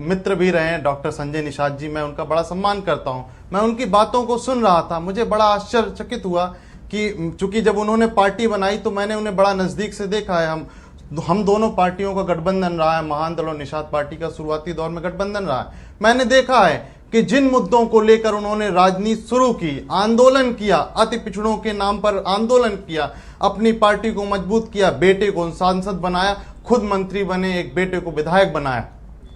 मित्र भी रहे हैं डॉक्टर संजय निषाद जी, मैं उनका बड़ा सम्मान करता हूं। मैं उनकी बातों को सुन रहा था, मुझे बड़ा आश्चर्यचकित हुआ कि चूंकि जब उन्होंने पार्टी बनाई तो मैंने उन्हें बड़ा नजदीक से देखा है। हम दोनों पार्टियों का गठबंधन रहा है, महान दल और निषाद पार्टी का शुरुआती दौर में गठबंधन रहा है। मैंने देखा है कि जिन मुद्दों को लेकर उन्होंने राजनीति शुरू की, आंदोलन किया, अति पिछड़ों के नाम पर आंदोलन किया, अपनी पार्टी को मजबूत किया, बेटे को सांसद बनाया, खुद मंत्री बने, एक बेटे को विधायक बनाया,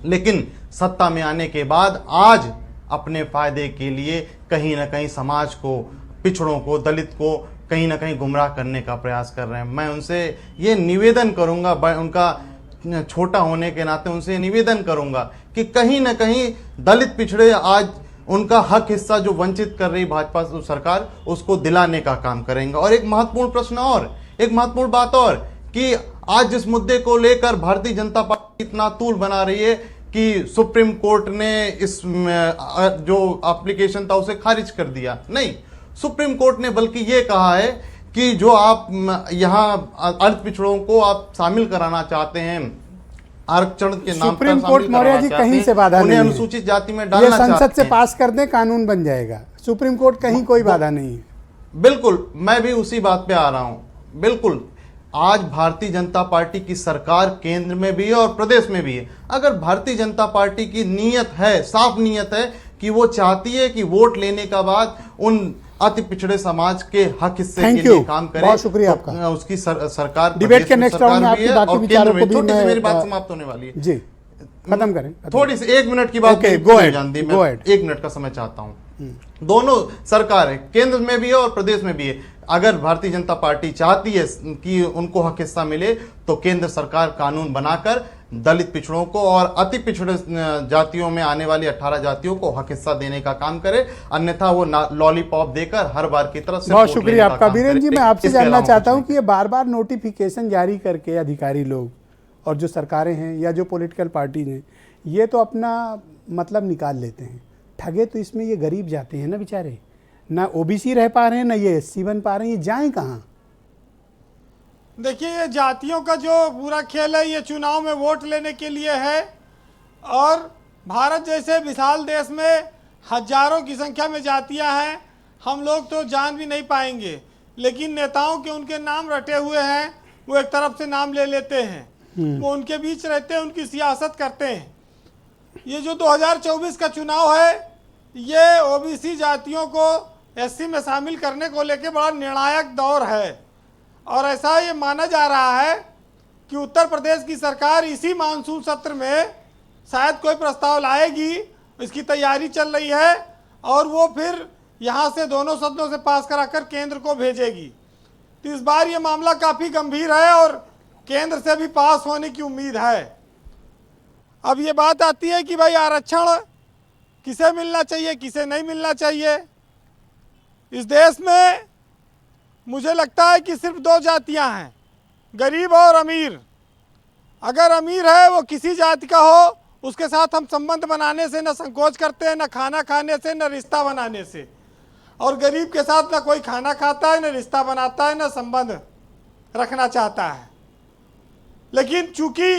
लेकिन सत्ता में आने के बाद आज अपने फायदे के लिए कहीं ना कहीं समाज को, पिछड़ों को, दलित को कहीं ना कहीं गुमराह करने का प्रयास कर रहे हैं। मैं उनसे ये निवेदन करूंगा, उनका छोटा होने के नाते उनसे निवेदन करूंगा कि कहीं ना कहीं दलित पिछड़े आज उनका हक हिस्सा जो वंचित कर रही भाजपा सरकार, उसको दिलाने का काम करेंगे। और एक महत्वपूर्ण प्रश्न और, एक महत्वपूर्ण बात और कि आज जिस मुद्दे को लेकर भारतीय जनता पार्टी इतना तूल बना रही है कि सुप्रीम कोर्ट ने इस जो एप्लीकेशन था उसे खारिज कर दिया, नहीं, सुप्रीम कोर्ट ने बल्कि ये कहा है कि जो आप यहाँ अर्ध पिछड़ों को आप शामिल कराना चाहते हैं, आरक्षण के नाम पर सुप्रीम कोर्ट मौर्य जी कहीं से बाधा नहीं है, अनुसूचित जाति में डालना ये संसद चाहते से हैं। पास कर दें, कानून बन जाएगा। सुप्रीम कोर्ट कहीं कोई बाधा नहीं है। बिल्कुल, मैं भी उसी बात पे आ रहा हूं। बिल्कुल, आज भारतीय जनता पार्टी की सरकार केंद्र में भी है और प्रदेश में भी है। अगर भारतीय जनता पार्टी की नीयत है, साफ नीयत है कि वो चाहती है कि वोट लेने का बाद उन अति पिछड़े समाज के हक हिस्से के लिए काम करे, बहुत शुक्रिया तो आपका। उसकी सरकार, डिबेट के नेक्स्ट राउंड में आपकी बाकी विचारों को भी छोटी सी मैं मेरी बात समाप्त होने वाली है जी, खत्म करें। थोड़ी सी 1 मिनट की बात Okay, मेरी go पूरी ahead, जान दी, go मैं ahead. 1 मिनट का समय चाहता हूं। दोनों सरकार है, केंद्र में भी है और प्रदेश में भी है। अगर भारतीय जनता पार्टी चाहती है कि उनको हक हिस्सा मिले तो केंद्र सरकार कानून बनाकर दलित पिछड़ों को और अति पिछड़े जातियों में आने वाली 18 जातियों को हक हिस्सा देने का काम करे, अन्यथा वो लॉलीपॉप देकर हर बार की तरह से। बहुत शुक्रिया आपका वीरेंद्र जी। मैं आपसे जानना चाहता हूं कि ये बार बार नोटिफिकेशन जारी करके अधिकारी लोग और जो सरकारें हैं या जो पॉलिटिकल पार्टीज हैं, ये तो अपना मतलब निकाल लेते हैं, ठगे तो इसमें ये गरीब जाते हैं ना बेचारे, ना ओबीसी रह पा रहे हैं, ना ये एससी बन पा रहे हैं, ये जाएं कहाँ? देखिए, ये जातियों का जो पूरा खेल है ये चुनाव में वोट लेने के लिए है, और भारत जैसे विशाल देश में हजारों की संख्या में जातियां हैं, हम लोग तो जान भी नहीं पाएंगे, लेकिन नेताओं के उनके नाम रटे हुए हैं, वो एक तरफ से नाम ले लेते हैं, वो उनके बीच रहते हैं, उनकी सियासत करते हैं। ये जो 2024 का चुनाव है, ये ओबीसी जातियों को एससी में शामिल करने को लेकर बड़ा निर्णायक दौर है, और ऐसा ये माना जा रहा है कि उत्तर प्रदेश की सरकार इसी मानसून सत्र में शायद कोई प्रस्ताव लाएगी, इसकी तैयारी चल रही है और वो फिर यहाँ से दोनों सदनों से पास कराकर केंद्र को भेजेगी। तो इस बार ये मामला काफ़ी गंभीर है और केंद्र से भी पास होने की उम्मीद है। अब ये बात आती है कि भाई आरक्षण किसे मिलना चाहिए, किसे नहीं मिलना चाहिए। इस देश में मुझे लगता है कि सिर्फ दो जातियां हैं, गरीब और अमीर। अगर अमीर है वो किसी जाति का हो, उसके साथ हम संबंध बनाने से न संकोच करते हैं, न खाना खाने से, न रिश्ता बनाने से। और गरीब के साथ न कोई खाना खाता है, न रिश्ता बनाता है, न संबंध रखना चाहता है। लेकिन चूंकि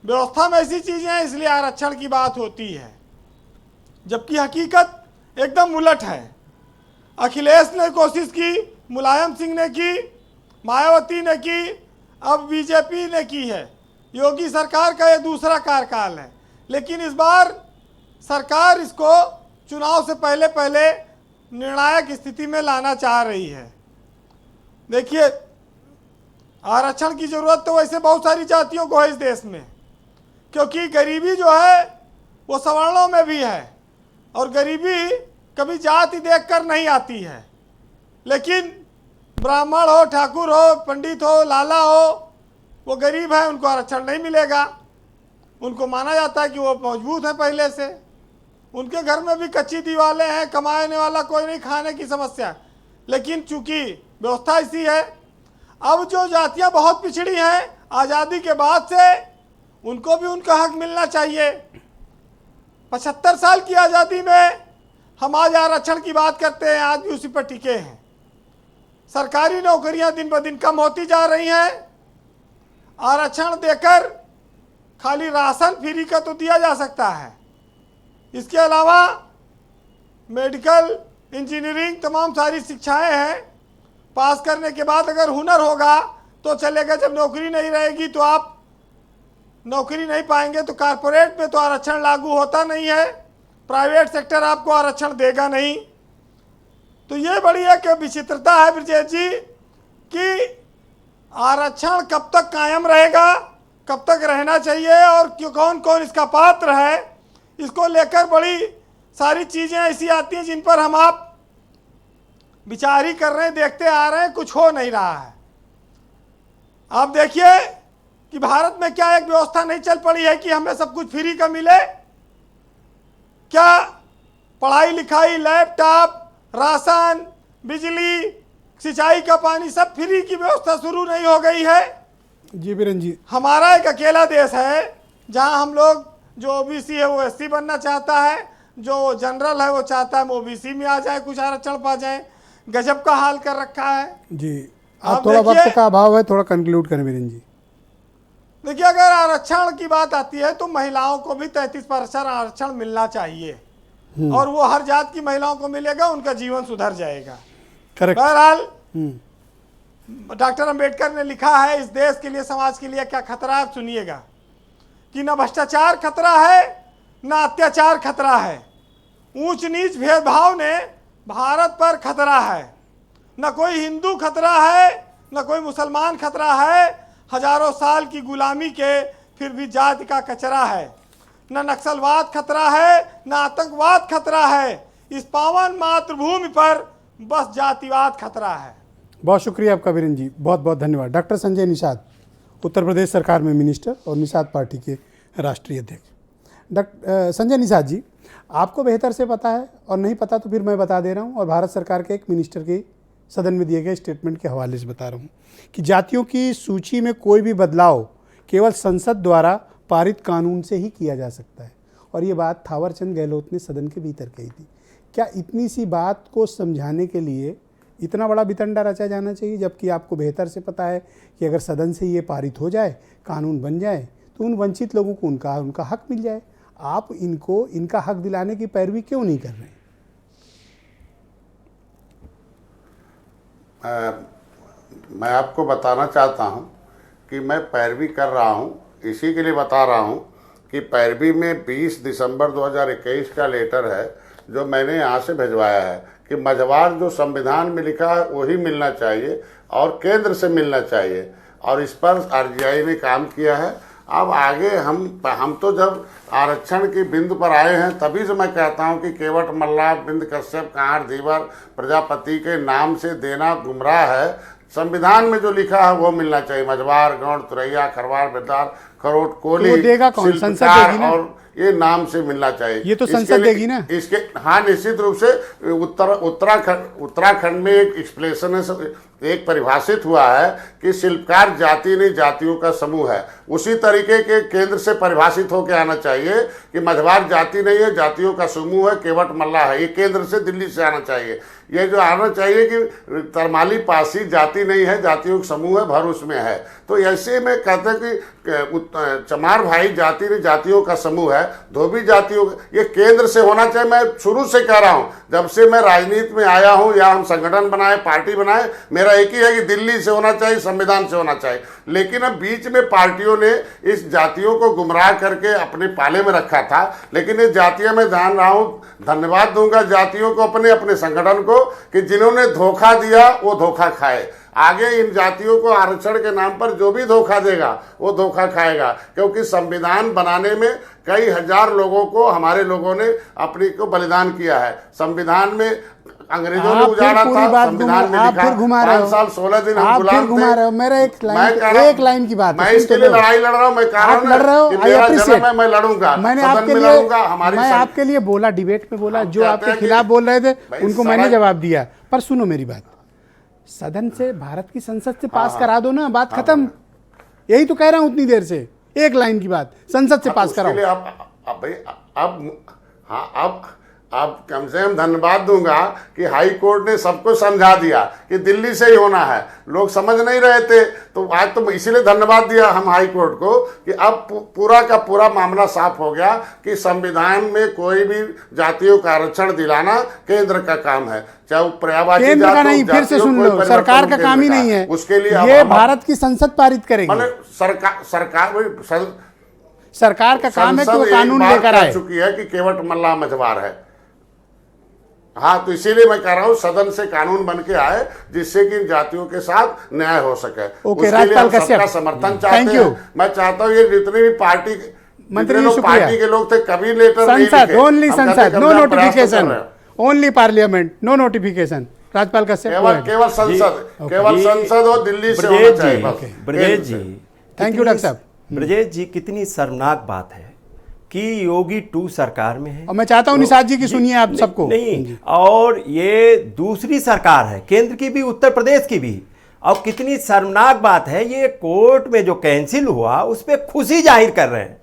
व्यवस्था में ऐसी चीज़ें हैं इसलिए आरक्षण की बात होती है, जबकि हकीकत एकदम उलट है। अखिलेश ने कोशिश की, मुलायम सिंह ने की, मायावती ने की, अब बीजेपी ने की है। योगी सरकार का ये दूसरा कार्यकाल है, लेकिन इस बार सरकार इसको चुनाव से पहले पहले निर्णायक स्थिति में लाना चाह रही है। देखिए, आरक्षण की ज़रूरत तो वैसे बहुत सारी जातियों को है इस देश में, क्योंकि गरीबी जो है वो सवर्णों में भी है और गरीबी कभी जाति देखकर नहीं आती है। लेकिन ब्राह्मण हो, ठाकुर हो, पंडित हो, लाला हो, वो गरीब है, उनको आरक्षण नहीं मिलेगा। उनको माना जाता है कि वो मजबूत है पहले से, उनके घर में भी कच्ची दीवारें हैं, कमाने वाला कोई नहीं, खाने की समस्या। लेकिन चूंकि व्यवस्था ऐसी है, अब जो जातियां बहुत पिछड़ी हैं आज़ादी के बाद से, उनको भी उनका हक मिलना चाहिए। 75 साल की आज़ादी में हम आज आरक्षण की बात करते हैं, आज भी उसी पर टिके हैं। सरकारी नौकरियां दिन ब दिन कम होती जा रही हैं। आरक्षण देकर खाली राशन फ्री का तो दिया जा सकता है, इसके अलावा मेडिकल, इंजीनियरिंग, तमाम सारी शिक्षाएं हैं। पास करने के बाद अगर हुनर होगा तो चलेगा, जब नौकरी नहीं रहेगी तो आप नौकरी नहीं पाएंगे। तो कारपोरेट में तो आरक्षण लागू होता नहीं है, प्राइवेट सेक्टर आपको आरक्षण देगा नहीं। तो ये बड़ी एक विचित्रता है ब्रजेश जी कि आरक्षण कब तक कायम रहेगा, कब तक रहना चाहिए और कौन कौन इसका पात्र है, इसको लेकर बड़ी सारी चीज़ें ऐसी आती हैं जिन पर हम आप विचार ही कर रहे हैं, देखते आ रहे हैं, कुछ हो नहीं रहा है। आप देखिए कि भारत में क्या एक व्यवस्था नहीं चल पड़ी है कि हमें सब कुछ फ्री का मिले। क्या पढ़ाई लिखाई, लैपटॉप, राशन, बिजली, सिंचाई का पानी सब फ्री की व्यवस्था शुरू नहीं हो गई है? जी बीरेन जी, हमारा एक अकेला देश है जहां हम लोग, जो ओबीसी है वो एससी बनना चाहता है, जो जनरल है वो चाहता है ओबीसी में आ जाए, कुछ आरक्षण पा जाए। गजब का हाल कर रखा है जी। आप थोड़ा वक्त का अभाव है, थोड़ा कंक्लूड करें बीरेन जी। देखिए, अगर आरक्षण की बात आती है तो महिलाओं को भी 33% आरक्षण मिलना चाहिए और वो हर जात की महिलाओं को मिलेगा, उनका जीवन सुधर जाएगा। करेक्ट। बहरहाल डॉक्टर अंबेडकर ने लिखा है, इस देश के लिए, समाज के लिए क्या खतरा है, सुनिएगा कि न भ्रष्टाचार खतरा है, न अत्याचार खतरा है, ऊंच नीच भेदभाव ने भारत पर खतरा है। न कोई हिंदू खतरा है, न कोई मुसलमान खतरा है, हजारों साल की गुलामी के फिर भी जाति का कचरा है। न नक्सलवाद खतरा है, न आतंकवाद खतरा है, इस पावन मातृभूमि पर बस जातिवाद खतरा है। बहुत शुक्रिया आपका बीरेन जी, बहुत बहुत धन्यवाद। डॉक्टर संजय निषाद, उत्तर प्रदेश सरकार में मिनिस्टर और निषाद पार्टी के राष्ट्रीय अध्यक्ष। संजय निषाद जी, आपको बेहतर से पता है और नहीं पता तो फिर मैं बता दे रहा हूँ, और भारत सरकार के एक मिनिस्टर के सदन में दिए गए स्टेटमेंट के हवाले से बता रहा हूँ कि जातियों की सूची में कोई भी बदलाव केवल संसद द्वारा पारित कानून से ही किया जा सकता है। और ये बात थावरचंद गहलोत ने सदन के भीतर कही थी। क्या इतनी सी बात को समझाने के लिए इतना बड़ा वितंडा रचा जाना चाहिए, जबकि आपको बेहतर से पता है कि अगर सदन से ये पारित हो जाए, कानून बन जाए, तो उन वंचित लोगों को उनका हक मिल जाए। आप इनको इनका हक दिलाने की पैरवी क्यों नहीं कर रहे हैं? मैं आपको बताना चाहता हूं कि मैं पैरवी कर रहा हूं, इसी के लिए बता रहा हूं कि पैरवी में 20 दिसंबर 2021 का लेटर है जो मैंने यहाँ से भिजवाया है कि मझवार जो संविधान में लिखा है वही मिलना चाहिए और केंद्र से मिलना चाहिए। और इस पर आरजीआई ने काम किया है। अब आगे हम तो जब आरक्षण की बिंदु पर आए हैं तभी से मैं कहता हूं कि केवट मल्लाह, बिंद कश्यप, कांर, धीवर, प्रजापति के नाम से देना गुमराह है। संविधान में जो लिखा है वो मिलना चाहिए। मझवार, गौड़, तुरैया, खरवार, बिरदार, खरोट, कोली, तो वो देगा कौन? संसद देगी ना? और ये नाम से मिलना चाहिए। ये तो संसद देगी ना? इसके हाँ, निश्चित रूप से उत्तराखंड में एक एक्सप्लेनेशन है, एक परिभाषित हुआ है कि शिल्पकार जाति नहीं जातियों का समूह है। उसी तरीके के केंद्र से परिभाषित होकर आना चाहिए कि मझवार जाति नहीं है, जातियों का समूह है, केवट मल्लाह है। ये केंद्र से, दिल्ली से आना चाहिए। ये जो आना चाहिए कि तरमाली पासी जाति नहीं है, जातियों का समूह है, भर उसमें है। तो ऐसे में कहते हैं कि चमार भाई जाति नहीं जातियों का समूह है, धोबी जातियों, ये केंद्र से होना चाहिए। मैं शुरू से कह रहा हूँ, जब से मैं राजनीति में आया हूँ या हम संगठन बनाए, पार्टी बनाए, मेरा एक ही है कि दिल्ली से होना चाहिए, संविधान से होना चाहिए। लेकिन अब बीच में पार्टियों ने इस जातियों को गुमराह करके अपने पाले में रखा था। लेकिन ये जातियां मैं जान रहा हूँ, धन्यवाद दूंगा जातियों को, अपने संगठन को, कि जिन्होंने धोखा दिया वो धोखा खाए। आगे इन जातियों को आरक्षण के नाम पर जो भी धोखा देगा वो धोखा खाएगा, क्योंकि संविधान बनाने में कई हजार लोगों को, हमारे लोगों ने अपनी को बलिदान किया है। संविधान में अंग्रेजों ने उजाड़ा था, संविधान में लिखा 5 साल 16 दिन हम गुलाम थे। मेरा एक लाइन की बात है, मैं इसके लिए लड़ाई लड़ रहा हूँ। मैं कह रहा हूँ कि मेरा जन्म है, मैं लड़ूंगा, मैंने आपके लिए बोला, डिबेट में बोला, जो आपके खिलाफ बोल रहे थे उनको मैंने जवाब दिया। पर सुनो मेरी बात, सदन से, भारत की संसद से पास करा दो ना, बात खत्म। यही तो कह रहा हूं उतनी देर से, एक लाइन की बात, संसद से पास कराओ। अब कम से कम धन्यवाद दूंगा कि हाई कोर्ट ने सबको समझा दिया कि दिल्ली से ही होना है। लोग समझ नहीं रहे थे, तो आज तो इसीलिए धन्यवाद दिया हम हाई कोर्ट को कि अब पूरा का पूरा मामला साफ हो गया कि संविधान में कोई भी जातियों का आरक्षण दिलाना केंद्र का काम है, चाहे वो पर्यायवाची केंद्र का नहीं। फिर से सुन लो, सरकार का काम ही नहीं है, उसके लिए ये भारत की संसद पारित करेगी। सरकार का काम है कि वो कानून लेकर आए। चुकी है कि केवट मल्लाह मझवार है। हाँ, तो इसीलिए मैं कह रहा हूँ सदन से कानून बन के आए जिससे कि इन जातियों के साथ न्याय हो सके। ओके, राजपाल कश्यप, समर्थन चाहते हैं। मैं चाहता हूँ ये जितने भी पार्टी के लोग थे, कभी लेटर संसद, ओनली संसद, no notification, only parliament, no notification. Rajpal Kashyap, केवल संसद और दिल्ली से होना चाहिए। Brajesh ji, thank you doctor साहब। ब्रजेश जी, कितनी शर्मनाक बात है कि योगी 2 सरकार में है। और मैं चाहता हूं निषाद जी की सुनिए आप सबको। नहीं, और ये दूसरी सरकार है, केंद्र की भी, उत्तर प्रदेश की भी। और कितनी शर्मनाक बात है, ये कोर्ट में जो कैंसिल हुआ उस पर खुशी जाहिर कर रहे हैं।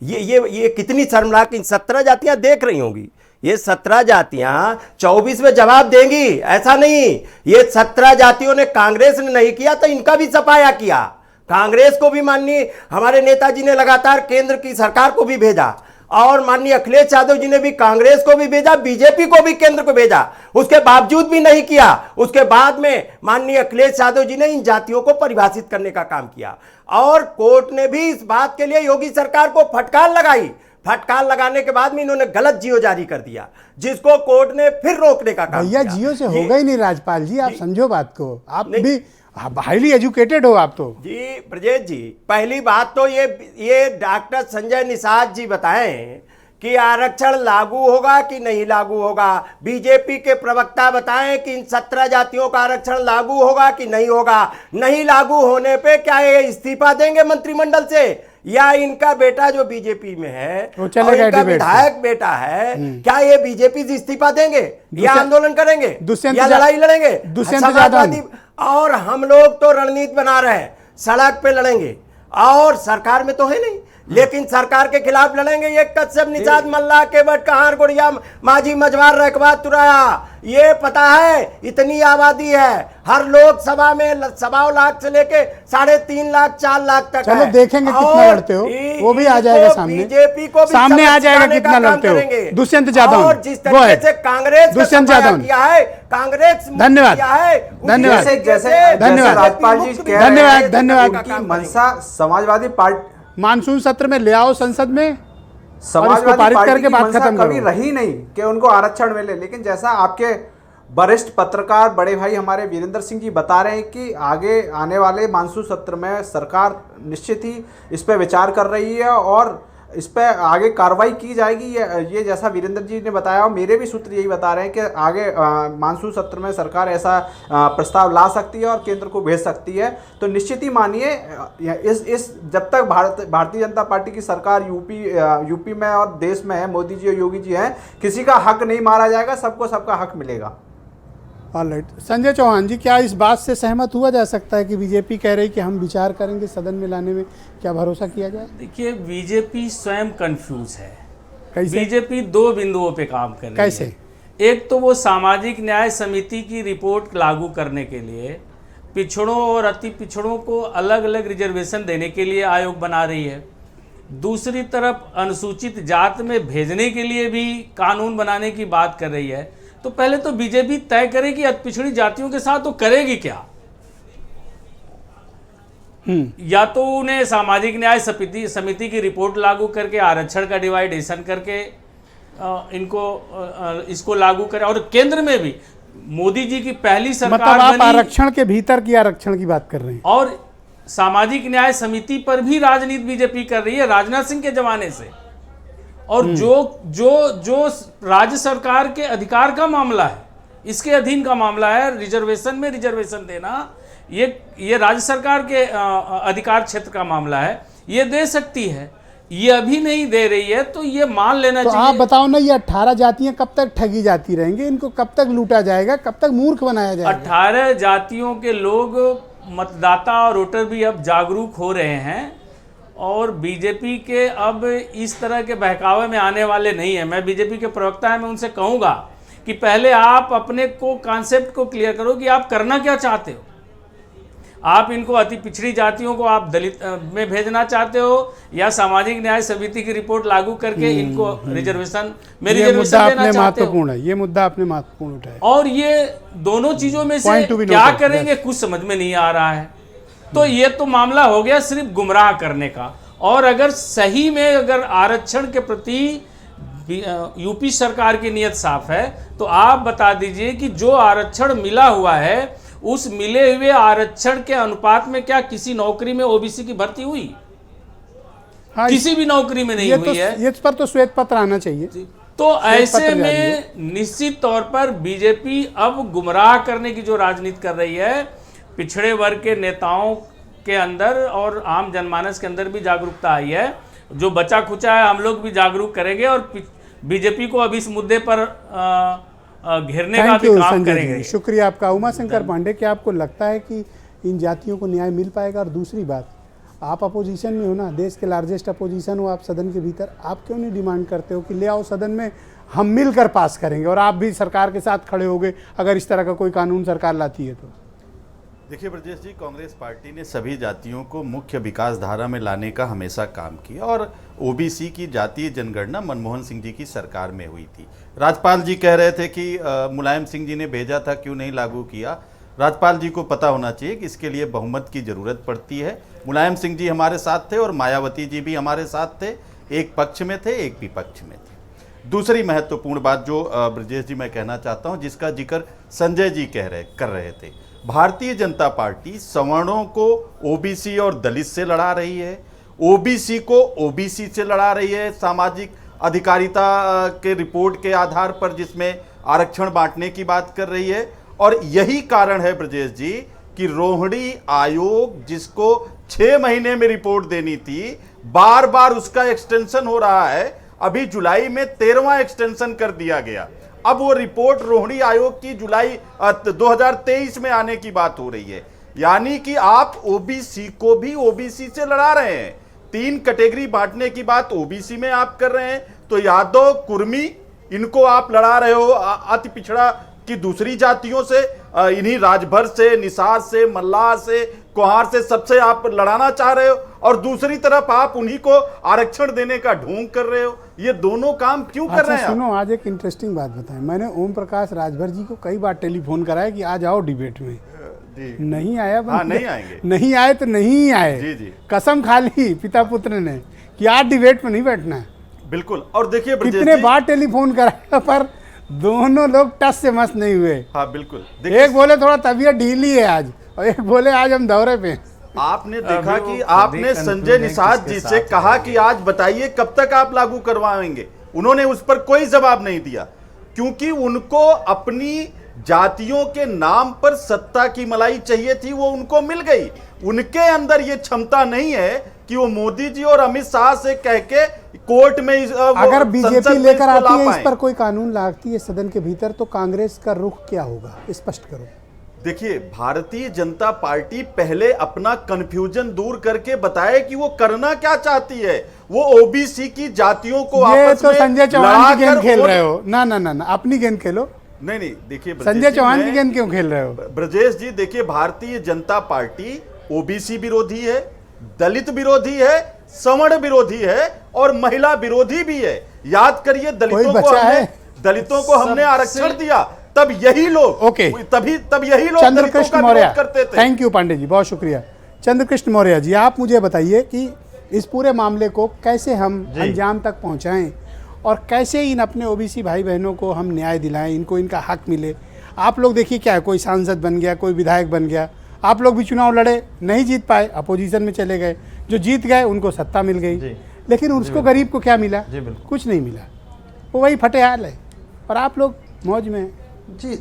ये कितनी शर्मनाक। इन 17 जातियां देख रही होंगी, ये 17 जातियां 24 में जवाब देंगी, ऐसा नहीं। ये 17 जातियों ने, कांग्रेस ने नहीं किया तो इनका भी सफाया किया। कांग्रेस को भी माननीय हमारे नेताजी ने लगातार केंद्र की सरकार को भी भेजा, और माननीय अखिलेश यादव जी ने भी कांग्रेस को भी भेजा, बीजेपी को भी केंद्र को भेजा, उसके बावजूद भी नहीं किया। उसके बाद में माननीय अखिलेश यादव जी ने इन जातियों को परिभाषित करने का काम किया, और कोर्ट ने भी इस बात के लिए योगी सरकार को फटकार लगाई। फटकार लगाने के बाद में इन्होंने गलत जियो जारी कर दिया, जिसको कोर्ट ने फिर रोकने का काम किया। भैया, जियो से होगा ही नहीं राजपाल जी, आप समझो बात को। आप भी हाईली एजुकेटेड हो आप तो। जी ब्रजेश जी, पहली बात तो ये डॉक्टर संजय निषाद जी बताएं कि आरक्षण लागू होगा कि नहीं लागू होगा। बीजेपी के प्रवक्ता बताएं कि इन 17 जातियों का आरक्षण लागू होगा कि नहीं होगा। नहीं लागू होने पे क्या ये इस्तीफा देंगे मंत्रिमंडल से, या इनका बेटा जो बीजेपी में है और इनका विधायक बेटा है, क्या ये बीजेपी से इस्तीफा देंगे या आंदोलन करेंगे या लड़ाई लड़ेंगे? समाजवादी और हम लोग तो रणनीति बना रहे हैं, सड़क पे लड़ेंगे, और सरकार में तो है नहीं, लेकिन सरकार के खिलाफ लड़ेंगे। ये कश्यप, निषाद, मल्लाह, केवट, कांर, गुड़िया, माझी, मझवार, रकबा, तुराया, ये पता है इतनी आबादी है। हर लोकसभा में 1.25 लाख से लेके 3.5 लाख 4 लाख तक। चलो देखेंगे कितना लड़ते हो, वो भी आ जाएगा सामने। बीजेपी को सामने आ जाएगा कितना लड़ते हो। दुष्यंत जादव, और जिस तरीके से कांग्रेस दुष्यंत यादव किया है, कांग्रेस धन्यवाद, धन्यवाद, धन्यवाद राजपाल जी, धन्यवाद, धन्यवाद। मनसा समाजवादी पार्टी मानसून सत्र में ले आओ संसद में, समाजवादी पार्टी की मंशा कभी रही नहीं कि उनको आरक्षण मिले, लेकिन जैसा आपके वरिष्ठ पत्रकार बड़े भाई हमारे वीरेंद्र सिंह जी बता रहे हैं कि आगे आने वाले मानसून सत्र में सरकार निश्चित ही इस पर विचार कर रही है और इस पर आगे कार्रवाई की जाएगी। ये जैसा वीरेंद्र जी ने बताया और मेरे भी सूत्र यही बता रहे हैं कि आगे मानसून सत्र में सरकार ऐसा प्रस्ताव ला सकती है और केंद्र को भेज सकती है। तो निश्चित ही मानिए इस जब तक भारतीय जनता पार्टी की सरकार यूपी में और देश में है, मोदी जी और योगी जी हैं, किसी का हक नहीं मारा जाएगा, सबको सबका हक मिलेगा। ऑलराइट, संजय चौहान जी, क्या इस बात से सहमत हुआ जा सकता है कि बीजेपी कह रही कि हम विचार करेंगे सदन में लाने में, क्या भरोसा किया जाए? देखिए, बीजेपी स्वयं कंफ्यूज है। कैसे? बीजेपी दो बिंदुओं पे काम कर रही कैसे? है। एक तो वो सामाजिक न्याय समिति की रिपोर्ट लागू करने के लिए पिछड़ों और अति पिछड़ों को अलग अलग रिजर्वेशन देने के लिए आयोग बना रही है। दूसरी तरफ अनुसूचित जात में भेजने के लिए भी कानून बनाने की बात कर रही है। तो पहले तो बीजेपी तय करे कि अति पिछड़ी जातियों के साथ वो करेगी क्या। या तो उन्हें सामाजिक न्याय समिति की रिपोर्ट लागू करके आरक्षण का डिवाइडेशन करके इसको लागू करें। और केंद्र में भी मोदी जी की पहली सरकार मतलब आप बनी, आरक्षण के भीतर की आरक्षण की बात कर रहे हैं। और सामाजिक न्याय समिति पर भी राजनीति बीजेपी कर रही है राजनाथ सिंह के जमाने से। और जो राज्य सरकार के अधिकार का मामला है, इसके अधीन का मामला है, रिजर्वेशन में रिजर्वेशन देना, ये राज्य सरकार के अधिकार क्षेत्र का मामला है, ये दे सकती है। ये अभी नहीं दे रही है तो ये मान लेना तो चाहिए। आप बताओ ना, ये 18 जातियां कब तक ठगी जाती रहेंगी? इनको कब तक लूटा जाएगा, कब तक मूर्ख बनाया जाएगा? 18 जातियों के लोग, मतदाता और वोटर भी अब जागरूक हो रहे हैं और बीजेपी के अब इस तरह के बहकावे में आने वाले नहीं है। मैं बीजेपी के प्रवक्ता है, मैं उनसे कहूँगा कि पहले आप अपने को कॉन्सेप्ट को क्लियर करो कि आप करना क्या चाहते हो। आप इनको अति पिछड़ी जातियों को आप दलित में भेजना चाहते हो या सामाजिक न्याय समिति की रिपोर्ट लागू करके इनको रिजर्वेशन में रिजर्वेशन देना चाहते हो? ये मुद्दा आपने महत्वपूर्ण उठाया। और ये दोनों चीजों में से क्या करेंगे कुछ समझ में नहीं आ रहा है। तो ये तो मामला हो गया सिर्फ गुमराह करने का। और अगर सही में अगर आरक्षण के प्रति यूपी सरकार की नीयत साफ है तो आप बता दीजिए कि जो आरक्षण मिला हुआ है उस मिले हुए आरक्षण के अनुपात में क्या किसी नौकरी में ओबीसी की भर्ती हुई? हाँ, किसी भी नौकरी में नहीं हुई है। ये पर तो श्वेत पत्र आना चाहिए। तो ऐसे में निश्चित तौर पर बीजेपी अब गुमराह करने की जो राजनीति कर रही है, पिछड़े वर्ग के नेताओं के अंदर और आम जनमानस के अंदर भी जागरूकता आई है। जो बचा खुचा है हम लोग भी जागरूक करेंगे और बीजेपी को अब इस मुद्दे पर घेरने का भी काम करेंगे। शुक्रिया आपका। उमाशंकर पांडे, क्या आपको लगता है कि इन जातियों को न्याय मिल पाएगा? और दूसरी बात, आप अपोजिशन में हो ना, देश के लार्जेस्ट अपोजिशन हो आप सदन के भीतर, आप क्यों नहीं डिमांड करते हो कि ले आओ सदन में, हम मिलकर पास करेंगे और आप भी सरकार के साथ खड़े होगे अगर इस तरह का कोई कानून सरकार लाती है तो? देखिए ब्रजेश जी, कांग्रेस पार्टी ने सभी जातियों को मुख्य विकास धारा में लाने का हमेशा काम किया और ओबीसी की जातीय जनगणना मनमोहन सिंह जी की सरकार में हुई थी। राज्यपाल जी कह रहे थे कि मुलायम सिंह जी ने भेजा था, क्यों नहीं लागू किया? राज्यपाल जी को पता होना चाहिए कि इसके लिए बहुमत की जरूरत पड़ती है। मुलायम सिंह जी हमारे साथ थे और मायावती जी भी हमारे साथ थे, एक पक्ष में थे एक विपक्ष में थे। दूसरी महत्वपूर्ण बात जो ब्रजेश जी मैं कहना चाहता हूँ, जिसका जिक्र संजय जी कर रहे थे, भारतीय जनता पार्टी सवर्णों को ओबीसी और दलित से लड़ा रही है, ओबीसी को ओबीसी से लड़ा रही है सामाजिक अधिकारिता के रिपोर्ट के आधार पर, जिसमें आरक्षण बांटने की बात कर रही है। और यही कारण है ब्रजेश जी कि रोहिणी आयोग जिसको 6 महीने में रिपोर्ट देनी थी, बार बार उसका एक्सटेंशन हो रहा है। अभी जुलाई में 13वां एक्सटेंशन कर दिया गया। अब वो रिपोर्ट रोहिणी आयोग की जुलाई 2023 में आने की बात हो रही है। यानी कि आप ओबीसी को भी ओबीसी से लड़ा रहे हैं। 3 कैटेगरी बांटने की बात ओबीसी में आप कर रहे हैं, तो यादव कुर्मी इनको आप लड़ा रहे हो अति पिछड़ा की दूसरी जातियों से, इन्हीं राजभर से, निसार से, मल्लाह से, कुहार से, सबसे आप लड़ाना चाह रहे हो। और दूसरी तरफ आप उन्हीं को आरक्षण देने का ढोंग कर रहे हो। ये दोनों काम क्यों कर रहे हैं? सुनो, आज एक इंटरेस्टिंग बात बताएं। मैंने ओम प्रकाश राजभर जी को कई बार टेलीफोन कराया कि आज आओ डिबेट में, नहीं आया। नहीं आएंगे, नहीं आए तो नहीं आए। जी जी, कसम खा ली पिता पुत्र ने कि आज डिबेट में नहीं बैठना है। बिल्कुल। और देखिए कितने बार टेलीफोन कराया पर दोनों लोग टस से मस्त नहीं हुए। हाँ बिल्कुल। एक बोले थोड़ा तबीयत ढीली है आज, और एक बोले आज हम दौरे पे हैं। आपने देखा कि आपने संजय निषाद जी से कहा कि आज बताइए कब तक आप लागू करवाएंगे, उन्होंने उस पर कोई जवाब नहीं दिया, क्योंकि उनको अपनी जातियों के नाम पर सत्ता की मलाई चाहिए थी, वो उनको मिल गई। उनके अंदर ये क्षमता नहीं है कि वो मोदी जी और अमित शाह से कह के कोर्ट में अगर बीजेपी लेकर आती है, इस पर कोई कानून लाती है सदन के भीतर, तो कांग्रेस का रुख क्या होगा, स्पष्ट करो। देखिए, भारतीय जनता पार्टी पहले अपना कंफ्यूजन दूर करके बताए कि वो करना क्या चाहती है। वो ओबीसी की जातियों को आपस तो में संजय चौहान की गेंद खेल रहे हो। ना ना ना ना, अपनी गेंद खेलो। नहीं, देखिए संजय चौहान की गेंद क्यों खेल रहे हो? ब्रजेश जी, देखिए भारतीय जनता पार्टी ओबीसी विरोधी है, दलित विरोधी है, सवर्ण विरोधी है और महिला विरोधी भी है। याद करिए, दलितों को हमने आरक्षण दिया, तब यही लोग तब यही लोग चंद्रकृष्ण मौर्य करते थे। थैंक यू पांडे जी, बहुत शुक्रिया। चंद्रकृष्ण मौर्य जी, आप मुझे बताइए कि इस पूरे मामले को कैसे हम अंजाम तक पहुंचाएं और कैसे इन अपने ओबीसी भाई बहनों को हम न्याय दिलाएं, इनको इनका हक मिले। आप लोग देखिए क्या है, कोई सांसद बन गया, कोई विधायक बन गया, आप लोग भी चुनाव लड़े, नहीं जीत पाए, अपोजिशन में चले गए, जो जीत गए उनको सत्ता मिल गई, लेकिन उसको गरीब को क्या मिला? कुछ नहीं मिला, वो वही फटे हाल है, और आप लोग मौज में जी।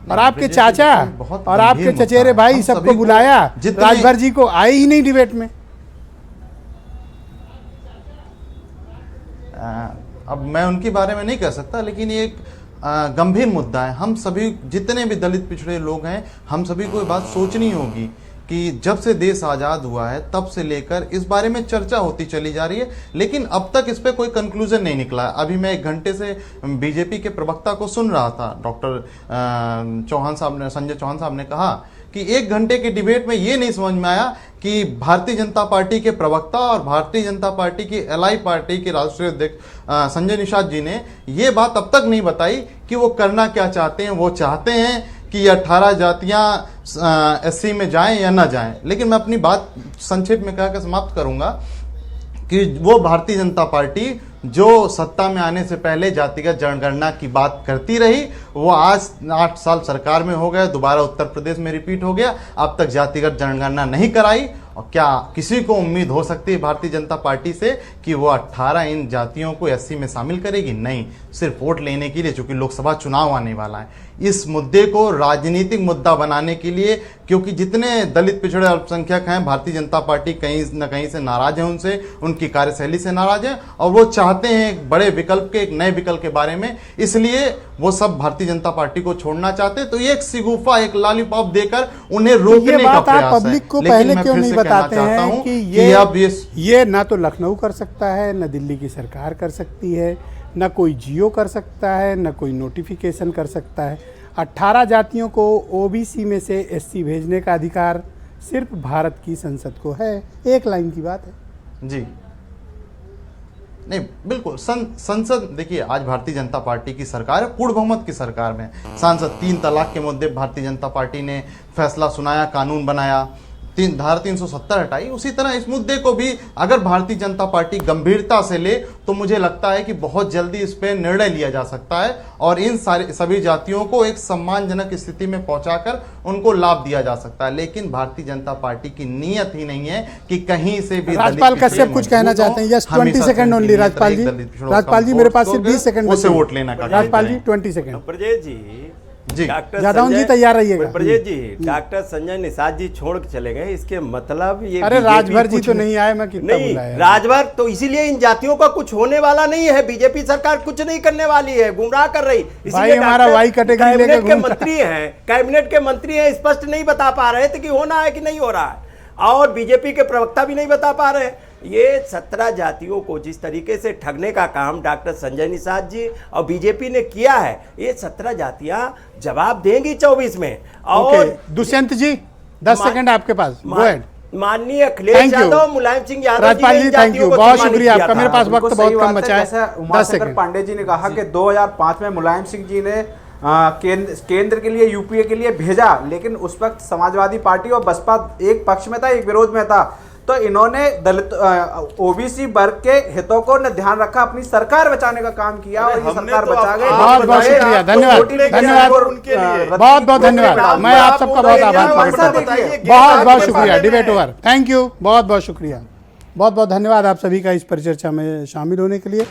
और आपके चाचा और आपके चचेरे भाई सबको बुलाया, राजभर जी को आए ही नहीं डिबेट में। अब मैं उनके बारे में नहीं कह सकता, लेकिन ये एक गंभीर मुद्दा है। हम सभी जितने भी दलित पिछड़े लोग हैं, हम सभी को ये बात सोचनी होगी कि जब से देश आज़ाद हुआ है तब से लेकर इस बारे में चर्चा होती चली जा रही है, लेकिन अब तक इस पे कोई कंक्लूजन नहीं निकला। अभी मैं 1 घंटे से बीजेपी के प्रवक्ता को सुन रहा था, डॉक्टर चौहान साहब ने, संजय चौहान साहब ने कहा कि 1 घंटे के डिबेट में ये नहीं समझ में आया कि भारतीय जनता पार्टी के प्रवक्ता और भारतीय जनता पार्टी की एलआई पार्टी के राष्ट्रीय अध्यक्ष संजय निषाद जी ने ये बात अब तक नहीं बताई कि वो करना क्या चाहते हैं। वो चाहते हैं कि ये 18 जातियां एससी में जाएं या ना जाएं, लेकिन मैं अपनी बात संक्षेप में कहकर समाप्त करूंगा कि वो भारतीय जनता पार्टी जो सत्ता में आने से पहले जातिगत जनगणना की बात करती रही, वो आज 8 साल सरकार में हो गए, दोबारा उत्तर प्रदेश में रिपीट हो गया, अब तक जातिगत जनगणना नहीं कराई। और क्या किसी को उम्मीद हो सकती है भारतीय जनता पार्टी से कि वो 18 इन जातियों को एससी में शामिल करेगी? नहीं, सिर्फ वोट लेने के लिए, चूंकि लोकसभा चुनाव आने वाला है। इस मुद्दे को राजनीतिक मुद्दा बनाने के लिए, क्योंकि जितने दलित पिछड़े अल्पसंख्यक हैं, भारतीय जनता पार्टी कहीं न कहीं से नाराज है, उनसे, उनकी कार्यशैली से नाराज है, और वो चाहते हैं एक बड़े विकल्प के, एक नए विकल्प के बारे में, इसलिए वो सब भारतीय जनता पार्टी को छोड़ना चाहते हैं। तो ये एक सिगुफा, एक लॉलीपॉप देकर उन्हें रोकने का प्रयास है। पब्लिक को पहले क्यों नहीं बताते हैं कि ये ना तो लखनऊ कर सकता है, ना दिल्ली की सरकार कर सकती है, ना कोई जियो कर सकता है, ना कोई नोटिफिकेशन कर सकता है। 18 जातियों को ओबीसी में से एससी भेजने का अधिकार सिर्फ भारत की संसद को है। एक लाइन की बात है जी। नहीं, बिल्कुल संसद, देखिए आज भारतीय जनता पार्टी की सरकार है, पूर्ण बहुमत की सरकार में सांसद 3 तलाक के मुद्दे भारतीय जनता पार्टी ने फैसला सुनाया, कानून बनाया, धारा 370 हटाई। उसी तरह इस मुद्दे को भी अगर भारतीय जनता पार्टी गंभीरता से ले तो मुझे लगता है कि बहुत जल्दी इस पर निर्णय लिया जा सकता है और इन सभी जातियों को एक सम्मानजनक स्थिति में पहुंचाकर उनको लाभ दिया जा सकता है। लेकिन भारतीय जनता पार्टी की नीयत ही नहीं है कि कहीं से भी। राजपाल कश्यप कुछ कहना चाहते हैं? Yes, 20 second only. Rajpal ji मेरे पास सिर्फ 20 सेकंड उसे वोट लेना का। राजपाल जी 20 सेकंड। ब्रजेश जी, जादव जी तैयार रहिएगा। ब्रजेश जी, डॉक्टर संजय निषाद जी छोड़ के चले गए, इसके मतलब ये अरे राजभर जी तो नहीं आए, मैं कितना बुलाया। राजभर तो इसीलिए इन जातियों का कुछ होने वाला नहीं है। बीजेपी सरकार कुछ नहीं करने वाली है, गुमराह कर रही। भाई हमारा वाई कैटेगरी लेके के मंत्री हैं, कैबिनेट के मंत्री हैं, स्पष्ट नहीं बता पा रहे थे कि होना है कि नहीं हो रहा है, और बीजेपी के प्रवक्ता भी नहीं बता पा रहे। ये 17 जातियों को जिस तरीके से ठगने का काम डॉक्टर संजय निषाद जी और बीजेपी ने किया है, ये 17 जातियां जवाब देंगी 24 में। और दुष्यंत जी 10 सेकंड आपके पास, माननीय अखिलेश यादव, मुलायम सिंह यादव, राजपाल जी थैंक यू, बहुत शुक्रिया आपका। मेरे पास वक्त बहुत कम बचा है। उमाशंकर पांडे जी ने कहा कि 2005 में मुलायम सिंह जी ने केंद्र के लिए, यूपीए के लिए भेजा, लेकिन उस वक्त समाजवादी पार्टी और बसपा एक पक्ष में था, एक विरोध में था। तो इन्होंने दलित ओबीसी वर्ग के हितों को न ध्यान रखा, अपनी सरकार बचाने का काम किया और ये सरकार बचा गई। बहुत बहुत शुक्रिया, धन्यवाद, धन्यवाद, बहुत बहुत धन्यवाद। मैं आप सबका बहुत आभार प्रकट करता हूं। बहुत बहुत शुक्रिया। Debate over. थैंक यू, बहुत बहुत शुक्रिया, बहुत बहुत धन्यवाद आप सभी का इस परिचर्चा में शामिल होने के लिए,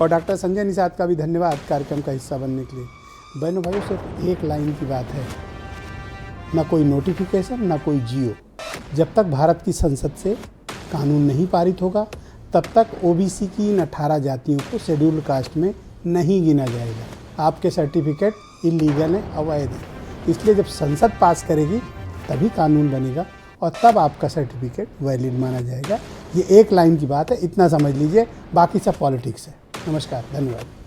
और डॉक्टर संजय निषाद का भी धन्यवाद कार्यक्रम का हिस्सा बनने के लिए। बहनों भाइयों, सिर्फ एक लाइन की बात है, ना कोई नोटिफिकेशन, ना कोई जियो। जब तक भारत की संसद से कानून नहीं पारित होगा तब तक ओबीसी की इन 18 जातियों को शेड्यूल कास्ट में नहीं गिना जाएगा। आपके सर्टिफिकेट इलीगल हैं, अवैध हैं। इसलिए जब संसद पास करेगी तभी कानून बनेगा और तब आपका सर्टिफिकेट वैलिड माना जाएगा। ये एक लाइन की बात है, इतना समझ लीजिए, बाकी सब पॉलिटिक्स है। नमस्कार, धन्यवाद।